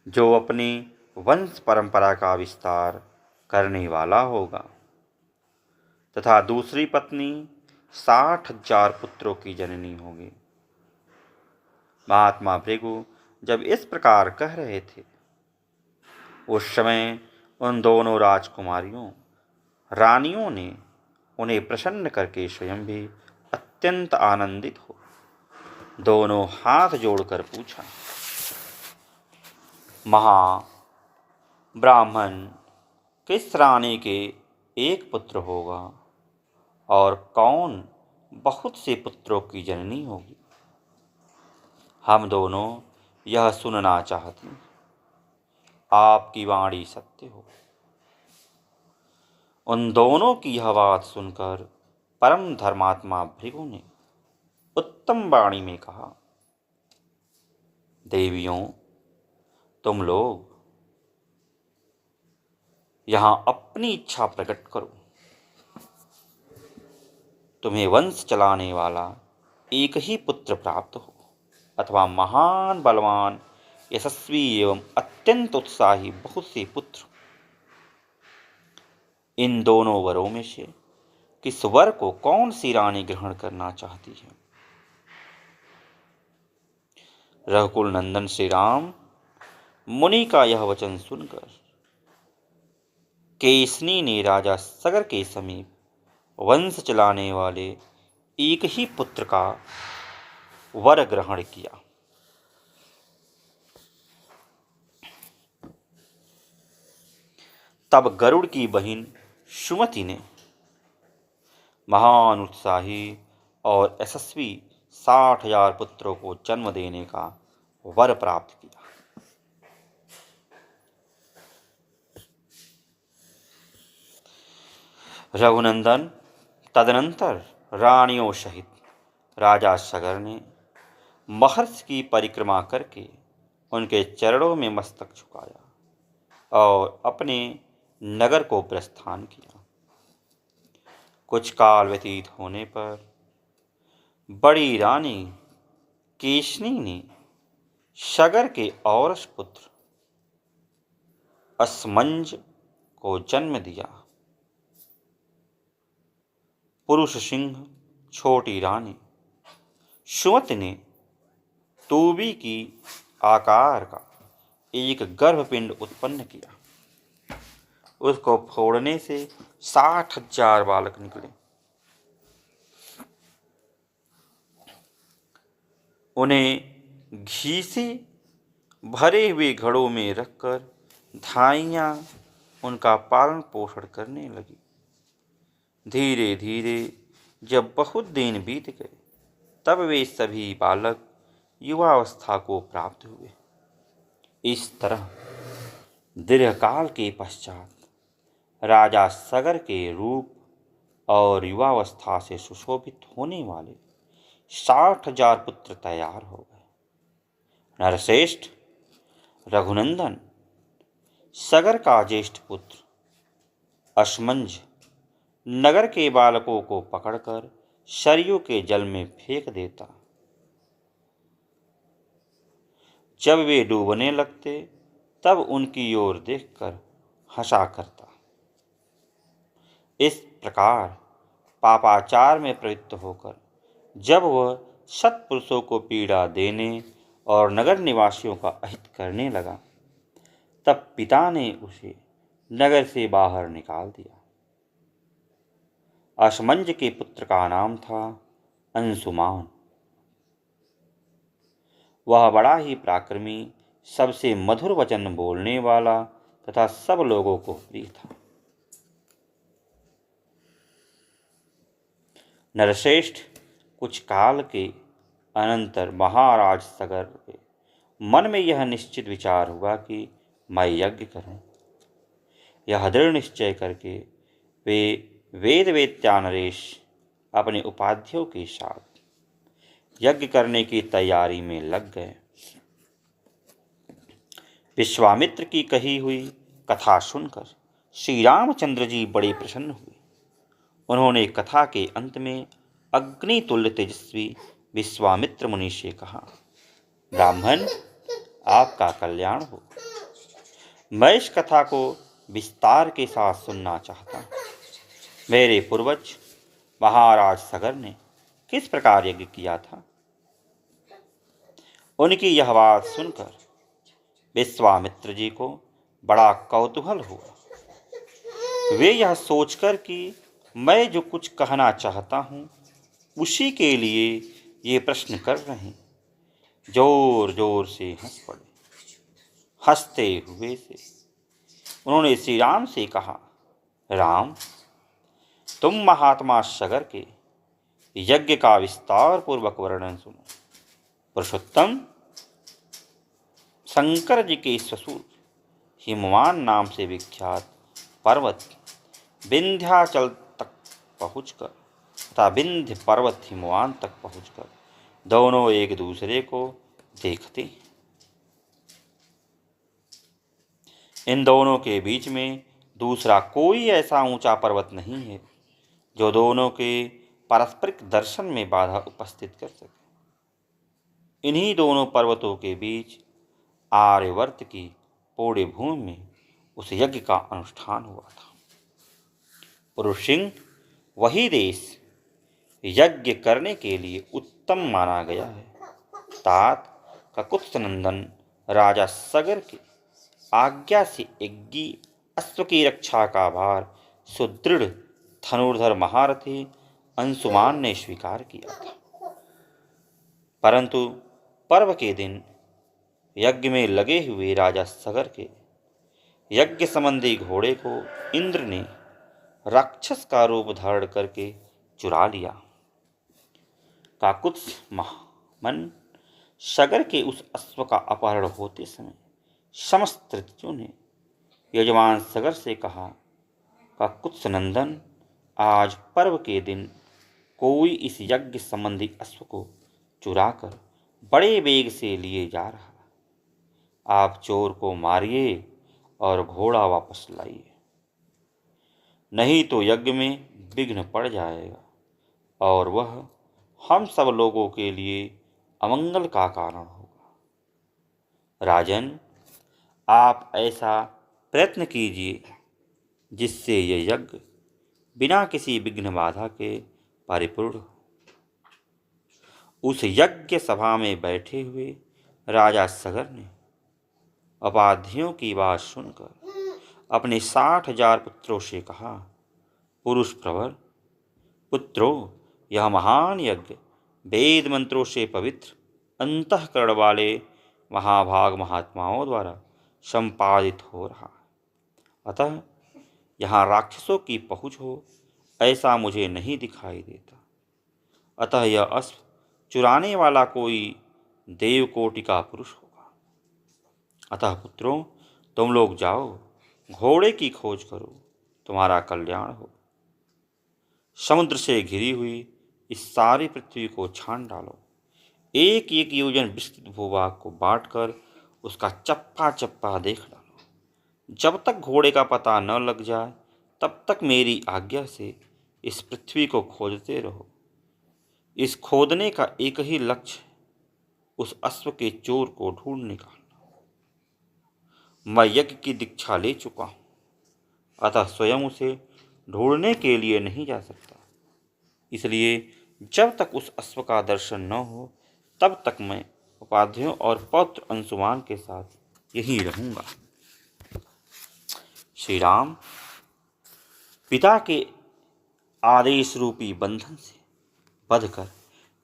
जो अपनी वंश परंपरा का विस्तार करने वाला होगा, तथा दूसरी पत्नी 60,000 पुत्रों की जननी होगी। महात्मा भृगु जब इस प्रकार कह रहे थे, उस समय उन दोनों राजकुमारियों रानियों ने उन्हें प्रसन्न करके स्वयं भी अत्यंत आनंदित हो दोनों हाथ जोड़कर पूछा, महा ब्राह्मण, किस रानी के एक पुत्र होगा और कौन बहुत से पुत्रों की जननी होगी? हम दोनों यह सुनना चाहते हैं। आपकी वाणी सत्य हो। उन दोनों की यह बात सुनकर परम धर्मात्मा भृगु ने उत्तम वाणी में कहा, देवियों, तुम लोग यहां अपनी इच्छा प्रकट करो। तुम्हें वंश चलाने वाला एक ही पुत्र प्राप्त हो, अथवा महान बलवान यशस्वी एवं अत्यंत उत्साही बहुत से पुत्र। इन दोनों वरों में से किस वर को कौन सी रानी ग्रहण करना चाहती है? रघुकुल नंदन श्री राम मुनि का यह वचन सुनकर केसनी ने राजा सगर के समीप वंश चलाने वाले एक ही पुत्र का वर ग्रहण किया। तब गरुड़ की बहन सुमति ने महान उत्साही और यशस्वी 60,000 पुत्रों को जन्म देने का वर प्राप्त किया। रघुनंदन तदनंतर रानियों सहित राजा सगर ने महर्षि की परिक्रमा करके उनके चरणों में मस्तक झुकाया और अपने नगर को प्रस्थान किया। कुछ काल व्यतीत होने पर बड़ी रानी केशनी ने सगर के औरस पुत्र असमंज को जन्म दिया। पुरुष सिंह छोटी रानी सुमति ने तूबी की आकार का एक गर्भपिंड उत्पन्न किया। उसको फोड़ने से 60,000 बालक निकले। उन्हें घी से भरे हुए घड़ों में रखकर धाइयाँ उनका पालन पोषण करने लगी। धीरे धीरे जब बहुत दिन बीत गए तब वे सभी बालक युवावस्था को प्राप्त हुए। इस तरह दीर्घकाल के पश्चात राजा सगर के रूप और युवावस्था से सुशोभित होने वाले 60,000 पुत्र तैयार हो गए। नरश्रेष्ठ रघुनंदन सगर का ज्येष्ठ पुत्र असमंज नगर के बालकों को पकड़कर सरयू के जल में फेंक देता। जब वे डूबने लगते तब उनकी ओर देखकर हंसा करता। इस प्रकार पापाचार में प्रवृत्त होकर जब वह सत्पुरुषों को पीड़ा देने और नगर निवासियों का अहित करने लगा तब पिता ने उसे नगर से बाहर निकाल दिया। असमंज के पुत्र का नाम था अंशुमान। वह बड़ा ही पराक्रमी, सबसे मधुर वचन बोलने वाला तथा सब लोगों को प्रिय था। नरश्रेष्ठ कुछ काल के अनंतर महाराज सगर के मन में यह निश्चित विचार हुआ कि मैं यज्ञ करूं। यह दृढ़ निश्चय करके वे वेद वेत्या नरेश अपने उपाध्यों के साथ यज्ञ करने की तैयारी में लग गए। विश्वामित्र की कही हुई कथा सुनकर श्री रामचंद्र जी बड़े प्रसन्न हुए। उन्होंने कथा के अंत में अग्नि तुल्य तेजस्वी विश्वामित्र मुनि से कहा, ब्राह्मण, आपका कल्याण हो। मैं इस कथा को विस्तार के साथ सुनना चाहता हूँ। मेरे पूर्वज महाराज सगर ने किस प्रकार यज्ञ किया था। उनकी यह बात सुनकर विश्वामित्र जी को बड़ा कौतूहल हुआ। वे यह सोचकर कि मैं जो कुछ कहना चाहता हूँ उसी के लिए ये प्रश्न कर रहे हैं, जोर जोर से हंस पड़े। हंसते हुए से उन्होंने श्री राम से कहा, राम, तुम महात्मा सगर के यज्ञ का विस्तार पूर्वक वर्णन सुनो। पुरुषोत्तम शंकर जी के ससुर हिमवान नाम से विख्यात पर्वत विंध्याचल तक पहुंचकर तथा विंध्य पर्वत हिमवान तक पहुंचकर दोनों एक दूसरे को देखते हैं। इन दोनों के बीच में दूसरा कोई ऐसा ऊंचा पर्वत नहीं है जो दोनों के पारस्परिक दर्शन में बाधा उपस्थित कर सके। इन्हीं दोनों पर्वतों के बीच आर्यवर्त की पौड़े भूमि में उस यज्ञ का अनुष्ठान हुआ था। पुरुषिंग वही देश यज्ञ करने के लिए उत्तम माना गया है। तात ककुत्स्थनंदन राजा सगर की आज्ञा से यज्ञी अश्व की रक्षा का भार सुदृढ़ धनुर्धर महारथी अंशुमान ने स्वीकार किया था। परंतु पर्व के दिन यज्ञ में लगे हुए राजा सगर के यज्ञ संबंधी घोड़े को इंद्र ने राक्षस का रूप धारण करके चुरा लिया। काकुत्स मन सगर के उस अश्व का अपहरण होते समय समस्त ऋषियों ने यजमान सगर से कहा, काकुत्स नंदन, आज पर्व के दिन कोई इस यज्ञ संबंधी अश्व को चुराकर बड़े वेग से लिए जा रहा है। आप चोर को मारिए और घोड़ा वापस लाइए, नहीं तो यज्ञ में विघ्न पड़ जाएगा और वह हम सब लोगों के लिए अमंगल का कारण होगा। राजन, आप ऐसा प्रयत्न कीजिए जिससे यह यज्ञ बिना किसी विघ्न बाधा के परिपूर्ण हो। उस यज्ञ सभा में बैठे हुए राजा सगर ने उपाध्यायों की बात सुनकर अपने 60,000 पुत्रों से कहा, पुरुष प्रवर पुत्रों, यह महान यज्ञ वेद मंत्रों से पवित्र अंतःकरण वाले महाभाग महात्माओं द्वारा संपादित हो रहा है। अतः यहाँ राक्षसों की पहुँच हो ऐसा मुझे नहीं दिखाई देता। अतः यह अश्व चुराने वाला कोई देवकोटि का पुरुष होगा। अतः पुत्रों, तुम लोग जाओ, घोड़े की खोज करो, तुम्हारा कल्याण हो। समुद्र से घिरी हुई इस सारी पृथ्वी को छान डालो, एक एक योजन विस्तृत भूभाग को बांटकर उसका चप्पा चप्पा देख डालो। जब तक घोड़े का पता न लग जाए तब तक मेरी आज्ञा से इस पृथ्वी को खोजते रहो। इस खोदने का एक ही लक्ष्य है, उस अश्व के चोर को ढूंढ निकालना। मैं यज्ञ की दीक्षा ले चुका हूँ, अतः स्वयं उसे ढूंढने के लिए नहीं जा सकता। इसलिए जब तक उस अश्व का दर्शन न हो तब तक मैं उपाध्यायों और पौत्र अंशुमान के साथ यहीं रहूंगा। श्री राम पिता के आदेश रूपी बंधन से बंधकर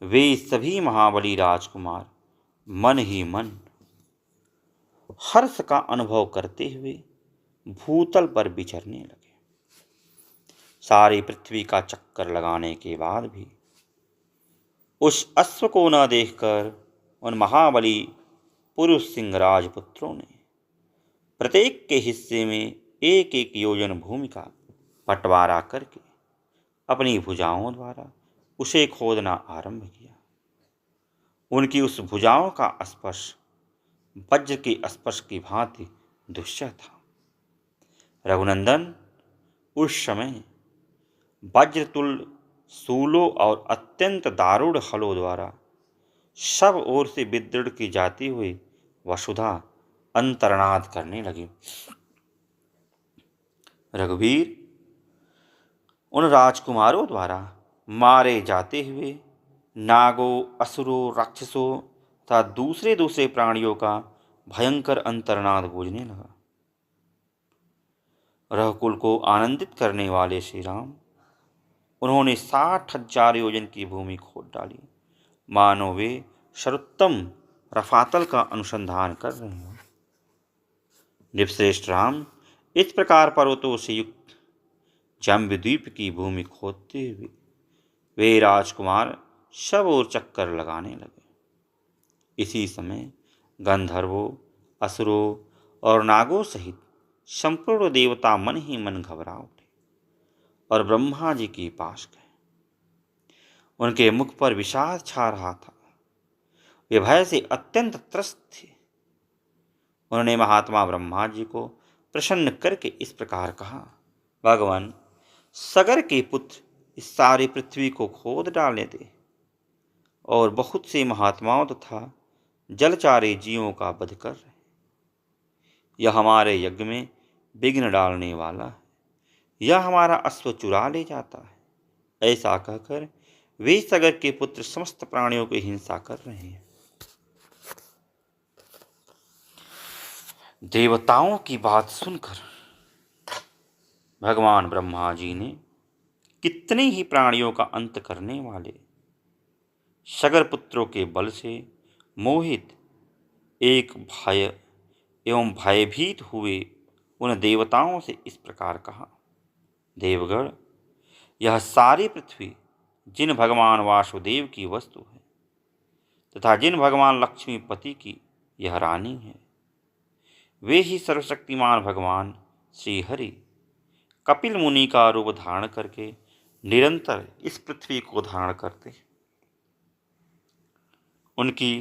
वे सभी महाबली राजकुमार मन ही मन हर्ष का अनुभव करते हुए भूतल पर विचरने लगे। सारी पृथ्वी का चक्कर लगाने के बाद भी उस अश्व को न देखकर उन महाबली पुरुष सिंह राजपुत्रों ने प्रत्येक के हिस्से में एक एक योजन भूमि का बंटवारा करके अपनी भुजाओं द्वारा उसे खोदना आरंभ किया। उनकी उस भुजाओं का स्पर्श वज्र के स्पर्श की भांति दुष्यह था। रघुनंदन, उस समय वज्रतुल्य शूलों और अत्यंत दारुण हलों द्वारा सब ओर से विदृढ़ की जाती हुई वसुधा अंतर्नाद करने लगी। रघुवीर, उन राजकुमारों द्वारा मारे जाते हुए नागों, असुरों, राक्षसों तथा दूसरे दूसरे प्राणियों का भयंकर अंतर्नाद गूंजने लगा। रघुकुल को आनंदित करने वाले श्री राम, उन्होंने 60,000 योजन की भूमि खोद डाली, मानो वे सर्वोत्तम रफातल का अनुसंधान कर रहे हों। निपश्रेष्ठ राम इस प्रकार पर्वतों से युक्त जम्बूद्वीप की भूमि खोदते हुए वे राजकुमार सब ओर चक्कर लगाने लगे। इसी समय गंधर्वों, असुरों और नागों सहित संपूर्ण देवता मन ही मन घबरा उठे और ब्रह्मा जी के पास गए। उनके मुख पर विषाद छा रहा था, वे भय से अत्यंत त्रस्त थे। उन्होंने महात्मा ब्रह्मा जी को प्रसन्न करके इस प्रकार कहा, भगवान, सगर के पुत्र इस सारी पृथ्वी को खोद डालने दे और बहुत से महात्माओं तथा जलचारी जीवों का वध कर रहे। यह हमारे यज्ञ में विघ्न डालने वाला है, यह हमारा अश्व चुरा ले जाता है। ऐसा कहकर वे सगर के पुत्र समस्त प्राणियों की हिंसा कर रहे हैं। देवताओं की बात सुनकर भगवान ब्रह्मा जी ने कितने ही प्राणियों का अंत करने वाले सगर पुत्रों के बल से मोहित एक भय एवं भयभीत हुए उन देवताओं से इस प्रकार कहा, देवगण, यह सारी पृथ्वी जिन भगवान वासुदेव की वस्तु है तथा जिन भगवान लक्ष्मीपति की यह रानी है, वे ही सर्वशक्तिमान भगवान श्री हरि कपिल मुनि का रूप धारण करके निरंतर इस पृथ्वी को धारण करते हैं। उनकी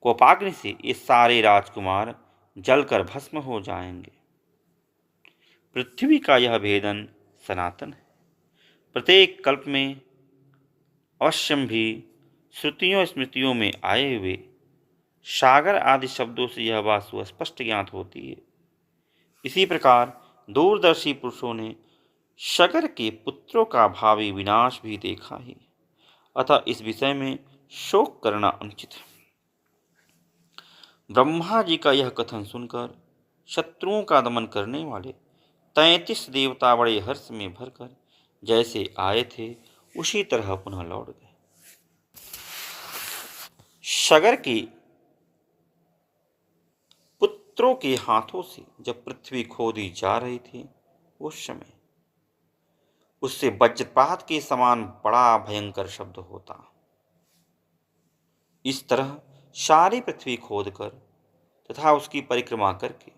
कोपाग्नि से ये सारे राजकुमार जलकर भस्म हो जाएंगे। पृथ्वी का यह भेदन सनातन है। प्रत्येक कल्प में अवश्यम भी श्रुतियों स्मृतियों में आए हुए सागर आदि शब्दों से यह बात सुस्पष्ट ज्ञात होती है। इसी प्रकार दूरदर्शी पुरुषों ने सगर के पुत्रों का भावी विनाश भी देखा है, अतः इस विषय में शोक करना अनुचित है। ब्रह्मा जी का यह कथन सुनकर शत्रुओं का दमन करने वाले 33 देवता बड़े हर्ष में भरकर जैसे आए थे उसी तरह पुनः लौट गए। सगर के पुत्रों के हाथों से जब पृथ्वी खोदी जा रही थी उस समय उससे वज्रपात के समान बड़ा भयंकर शब्द होता। इस तरह सारी पृथ्वी खोदकर तथा उसकी परिक्रमा करके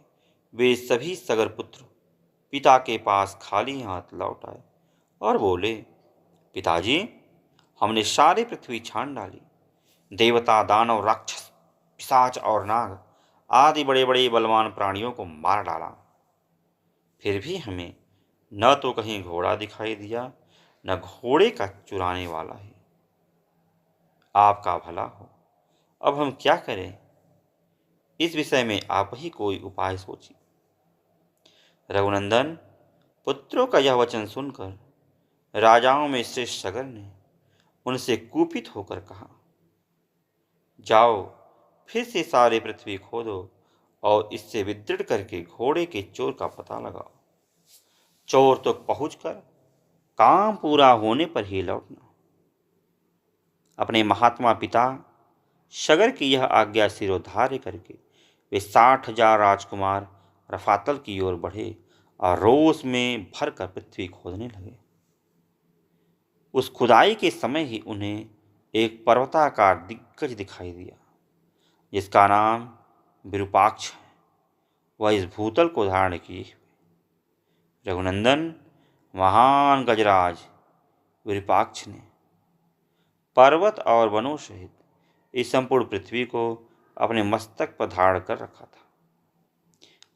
वे सभी सगर पुत्र पिता के पास खाली हाथ लौट आए और बोले, पिताजी, हमने सारी पृथ्वी छान डाली, देवता, दानव, राक्षस, पिशाच और नाग आदि बड़े बड़े बलवान प्राणियों को मार डाला, फिर भी हमें न तो कहीं घोड़ा दिखाई दिया न घोड़े का चुराने वाला है। आपका भला हो, अब हम क्या करें? इस विषय में आप ही कोई उपाय सोचिए। रघुनंदन, पुत्रों का यह वचन सुनकर राजाओं में श्रेष्ठ सगर ने उनसे कुपित होकर कहा, जाओ फिर से सारे पृथ्वी खोदो और इससे विदृढ़ करके घोड़े के चोर का पता लगाओ। चोर तो पहुंचकर काम पूरा होने पर ही लौटना। अपने महात्मा पिता सगर की यह आज्ञा सिरोधार्य करके वे 60,000 राजकुमार रफातल की ओर बढ़े और रोष में भरकर पृथ्वी खोदने लगे। उस खुदाई के समय ही उन्हें एक पर्वताकार दिग्गज दिखाई दिया जिसका नाम विरूपाक्ष है। वह इस भूतल को धारण किए हुए। रघुनंदन, महान गजराज विरूपाक्ष ने पर्वत और वनों सहित इस संपूर्ण पृथ्वी को अपने मस्तक पर धारण कर रखा था।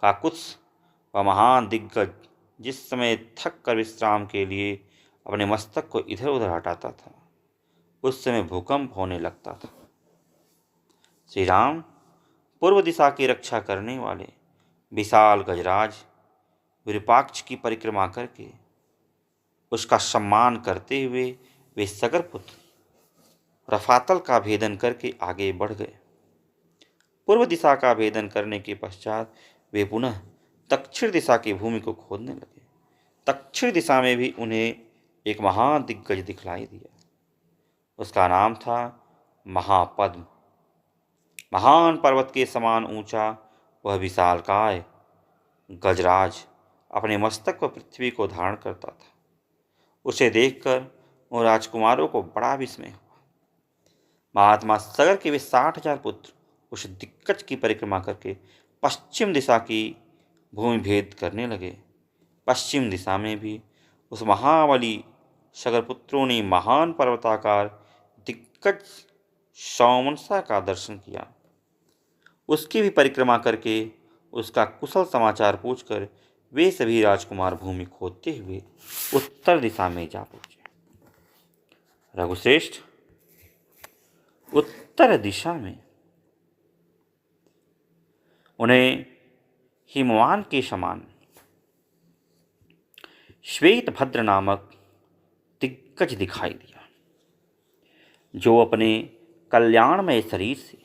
काकुत्स, वह महान दिग्गज, जिस समय थक कर विश्राम के लिए अपने मस्तक को इधर उधर हटाता था उस समय भूकंप होने लगता था। श्री राम पूर्व दिशा की रक्षा करने वाले विशाल गजराज विरूपाक्ष की परिक्रमा करके उसका सम्मान करते हुए वे सगर पुत्र रफातल का भेदन करके आगे बढ़ गए। पूर्व दिशा का भेदन करने के पश्चात वे पुनः दक्षिण दिशा की भूमि को खोदने लगे। दक्षिण दिशा में भी उन्हें एक महान दिग्गज दिखलाई दिया। उसका नाम था महापद्म। महान पर्वत के समान ऊंचा वह विशालकाय गजराज अपने मस्तक पर पृथ्वी को धारण करता था। उसे देखकर उन राजकुमारों को बड़ा विस्मय हुआ। महात्मा सगर के वे 60,000 पुत्र उस दिग्गज की परिक्रमा करके पश्चिम दिशा की भूमि भेद करने लगे। पश्चिम दिशा में भी उस महाबली सगर पुत्रों ने महान पर्वताकार दिग्गज सौमनसा का दर्शन किया। उसकी भी परिक्रमा करके उसका कुशल समाचार पूछकर वे सभी राजकुमार भूमि खोदते हुए उत्तर दिशा में जा पहुंचे। रघुश्रेष्ठ, उत्तर दिशा में उन्हें हिमवान के समान श्वेत भद्र नामक दिग्गज दिखाई दिया जो अपने कल्याणमय शरीर से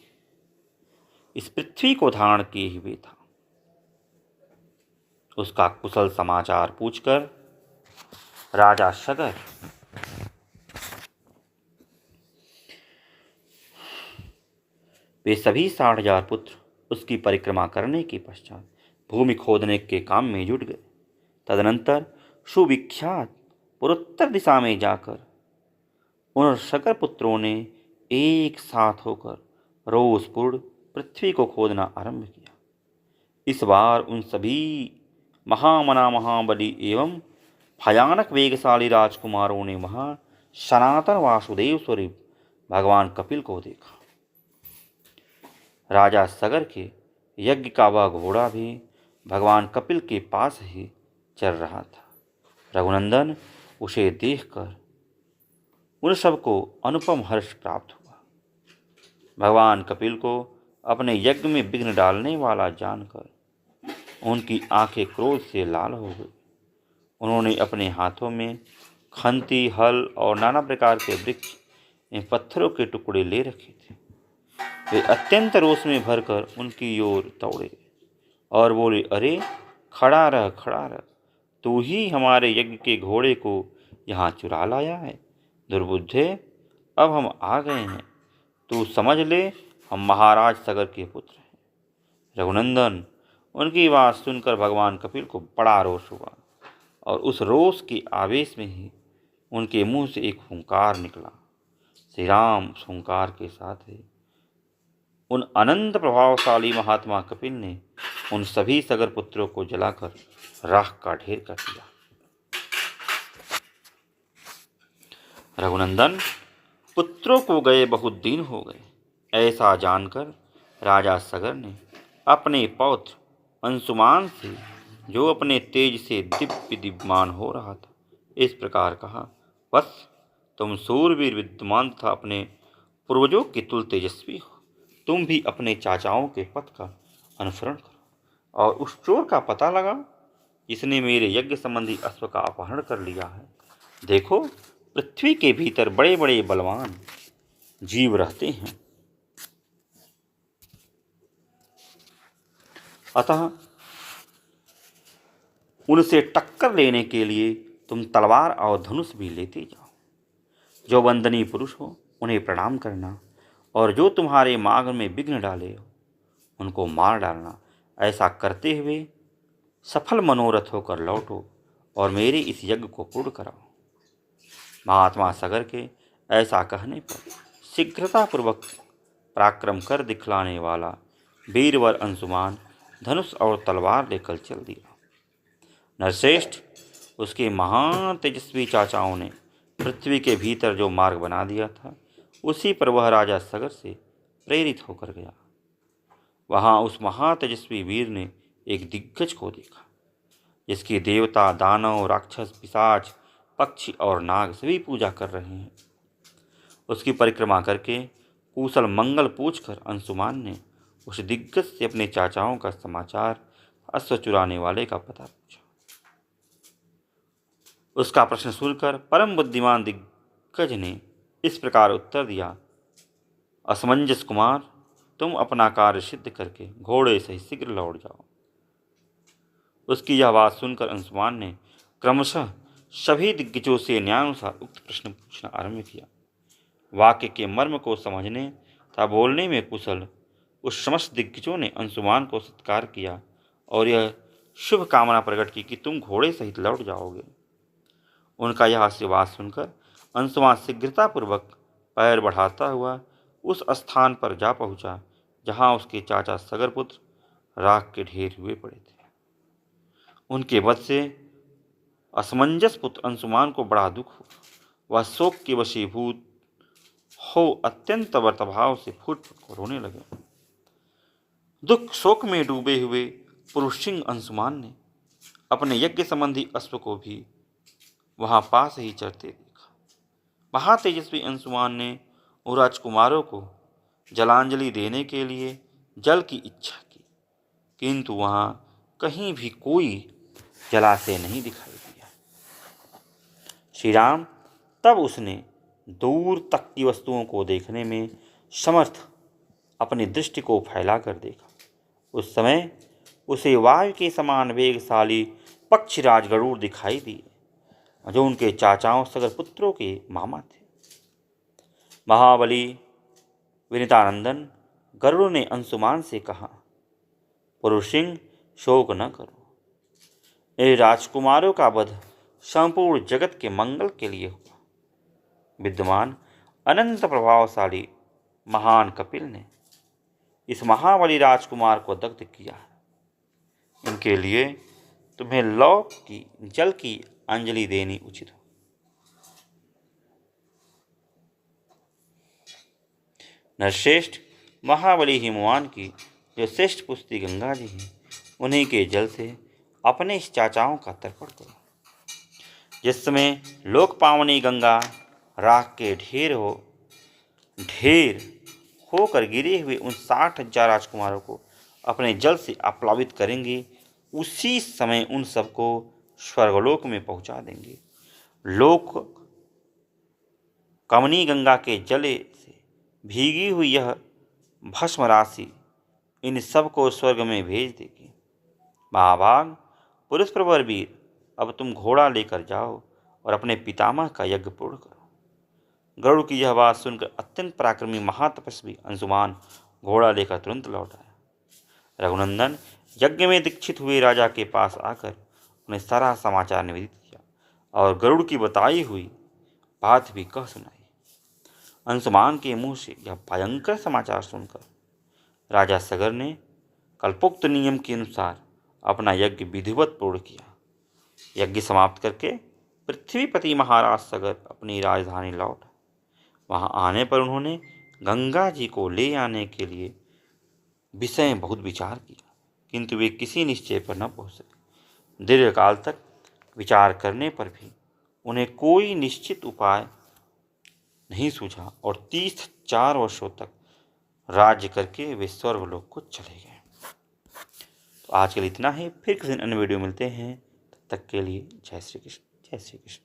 इस पृथ्वी को धारण किए हुए था। उसका कुशल समाचार पूछकर राजा सगर वे सभी 60,000 पुत्र उसकी परिक्रमा करने के पश्चात भूमि खोदने के काम में जुट गए। तदनंतर सुविख्यात पूर्वोत्तर दिशा में जाकर उन सकर पुत्रों ने एक साथ होकर रोषपूर्ण पृथ्वी को खोदना आरंभ किया। इस बार उन सभी महामना महाबली एवं भयानक वेगशाली राजकुमारों ने वहां सनातन वासुदेव स्वरूप भगवान कपिल को देखा। राजा सगर के यज्ञ का वह घोड़ा भी भगवान कपिल के पास ही चल रहा था। रघुनंदन उसे देखकर उन सबको अनुपम हर्ष प्राप्त हुआ। भगवान कपिल को अपने यज्ञ में विघ्न डालने वाला जानकर उनकी आंखें क्रोध से लाल हो गई। उन्होंने अपने हाथों में खंती, हल और नाना प्रकार के वृक्ष एवं पत्थरों के टुकड़े ले रखे थे। वे अत्यंत रोष में भरकर उनकी ओर दौड़े और बोले, अरे खड़ा रह, खड़ा रह, तू ही हमारे यज्ञ के घोड़े को यहाँ चुरा लाया है। दुर्बुद्धे, अब हम आ गए हैं, तू समझ ले हम महाराज सगर के पुत्र हैं। रघुनंदन, उनकी बात सुनकर भगवान कपिल को बड़ा रोष हुआ और उस रोष के आवेश में ही उनके मुंह से एक हुंकार निकला। श्री राम हुंकार के साथ ही उन अनंत प्रभावशाली महात्मा कपिल ने उन सभी सगर पुत्रों को जलाकर राख का ढेर कर दिया। रघुनंदन, पुत्रों को गए बहुत दिन हो गए, ऐसा जानकर राजा सगर ने अपने पौत्र अंशुमान से, जो अपने तेज से दिव्य दिव्यमान हो रहा था, इस प्रकार कहा, वत्स, तुम सूरवीर विद्वान तथा अपने पूर्वजों के तुल तेजस्वी हो। तुम भी अपने चाचाओं के पथ का अनुसरण करो और उस चोर का पता लगाओ जिसने मेरे यज्ञ संबंधी अश्व का अपहरण कर लिया है। देखो, पृथ्वी के भीतर बड़े बड़े बलवान जीव रहते हैं, अतः उनसे टक्कर लेने के लिए तुम तलवार और धनुष भी लेते जाओ। जो वंदनीय पुरुष हो उन्हें प्रणाम करना और जो तुम्हारे मार्ग में विघ्न डाले हो उनको मार डालना। ऐसा करते हुए सफल मनोरथ होकर लौटो और मेरे इस यज्ञ को पूर्ण कराओ। महात्मा सगर के ऐसा कहने पर शीघ्रतापूर्वक पराक्रम कर दिखलाने वाला वीरवर अंशुमान धनुष और तलवार लेकर चल दिया। नरश्रेष्ठ, उसके महान तेजस्वी चाचाओं ने पृथ्वी के भीतर जो मार्ग बना दिया था, उसी पर वह राजा सगर से प्रेरित होकर गया। वहाँ उस महातेजस्वी वीर ने एक दिग्गज को देखा, जिसकी देवता, दानव, राक्षस, पिशाच, पक्षी और नाग सभी पूजा कर रहे हैं। उसकी परिक्रमा करके कुशल मंगल पूछकर अंशुमान ने उस दिग्गज से अपने चाचाओं का समाचार, अश्व चुराने वाले का पता पूछा। उसका प्रश्न सुनकर परम बुद्धिमान दिग्गज ने इस प्रकार उत्तर दिया, असमंजस कुमार, तुम अपना कार्य सिद्ध करके घोड़े से शीघ्र लौट जाओ। उसकी यह बात सुनकर अंशुमान ने क्रमशः सभी दिग्गजों से न्यायानुसार उक्त प्रश्न पूछना आरंभ किया। वाक्य के मर्म को समझने तथा बोलने में कुशल उस समस्त दिग्गजों ने अंशुमान को सत्कार किया और यह शुभ कामना प्रकट की कि तुम घोड़े सहित लौट जाओगे। उनका यह आशीर्वाद सुनकर अंशुमान शीघ्रतापूर्वक पैर बढ़ाता हुआ उस स्थान पर जा पहुंचा जहां उसके चाचा सगरपुत्र राख के ढेर हुए पड़े थे। उनके वध से असमंजस पुत्र अंशुमान को बड़ा दुख हुआ। वह शोक के वशीभूत हो अत्यंत वर्तभाव से फूट फूट रोने लगे। दुख शोक में डूबे हुए पुरुष सिंह अंशुमान ने अपने यज्ञ संबंधी अश्व को भी वहां पास ही चरते देखा। महातेजस्वी अंशुमान ने उन राजकुमारों को जलांजलि देने के लिए जल की इच्छा की, किंतु वहां कहीं भी कोई जलाशय नहीं दिखाई दिया। श्री राम तब उसने दूर तक की वस्तुओं को देखने में समर्थ अपनी दृष्टि को फैलाकर देखा। उस समय उसे वायु के समान वेगशाली पक्षीराज गरुड़ दिखाई दिए, जो उनके चाचाओं सगर पुत्रों के मामा थे। महाबली विनीतानंदन गरुड़ ने अंशुमान से कहा, पुरुष सिंह, शोक न करो। ये राजकुमारों का वध संपूर्ण जगत के मंगल के लिए हुआ। विद्यमान अनंत प्रभावशाली महान कपिल ने इस महाबली राजकुमार को दग्ध किया। इनके लिए तुम्हें लौ की जल की अंजलि देनी उचित हो। नरश्रेष्ठ, महाबली हिमवान की जो श्रेष्ठ पुत्री गंगा जी हैं, उन्हीं के जल से अपने इस चाचाओं का तर्पण करो। जिस समय लोक पावनी गंगा राख के ढेर होकर गिरे हुए उन 60,000 राजकुमारों को अपने जल से आप्लावित करेंगे, उसी समय उन सबको स्वर्गलोक में पहुंचा देंगे। लोक कमनी गंगा के जले से भीगी हुई यह भस्म राशि इन सबको स्वर्ग में भेज देगी। महाभाग पुरुष प्रवर वीर, अब तुम घोड़ा लेकर जाओ और अपने पितामह का यज्ञ पूर्ण करो। गरुड़ की यह बात सुनकर अत्यंत पराक्रमी महातपस्वी अंशुमान घोड़ा लेकर तुरंत लौट आया। रघुनंदन यज्ञ में दीक्षित हुए राजा के पास आकर उन्हें सारा समाचार निवेदित किया और गरुड़ की बताई हुई बात भी कह सुनाई। अंशुमान के मुंह से यह भयंकर समाचार सुनकर राजा सगर ने कल्पोक्त नियम के अनुसार अपना यज्ञ विधिवत पूर्ण किया। यज्ञ समाप्त करके पृथ्वीपति महाराज सगर अपनी राजधानी लौट। वहां आने पर उन्होंने गंगा जी को ले आने के लिए विषय में बहुत विचार किया, किंतु वे किसी निश्चय पर न पहुंच सके। दीर्घकाल तक विचार करने पर भी उन्हें कोई निश्चित उपाय नहीं सूझा और 34 वर्षों तक राज्य करके वे स्वर्गलोक को चले गए। तो आज के लिए इतना ही, फिर किसी अन्य वीडियो मिलते हैं। तब तक के लिए जय श्री कृष्ण, जय श्री कृष्ण।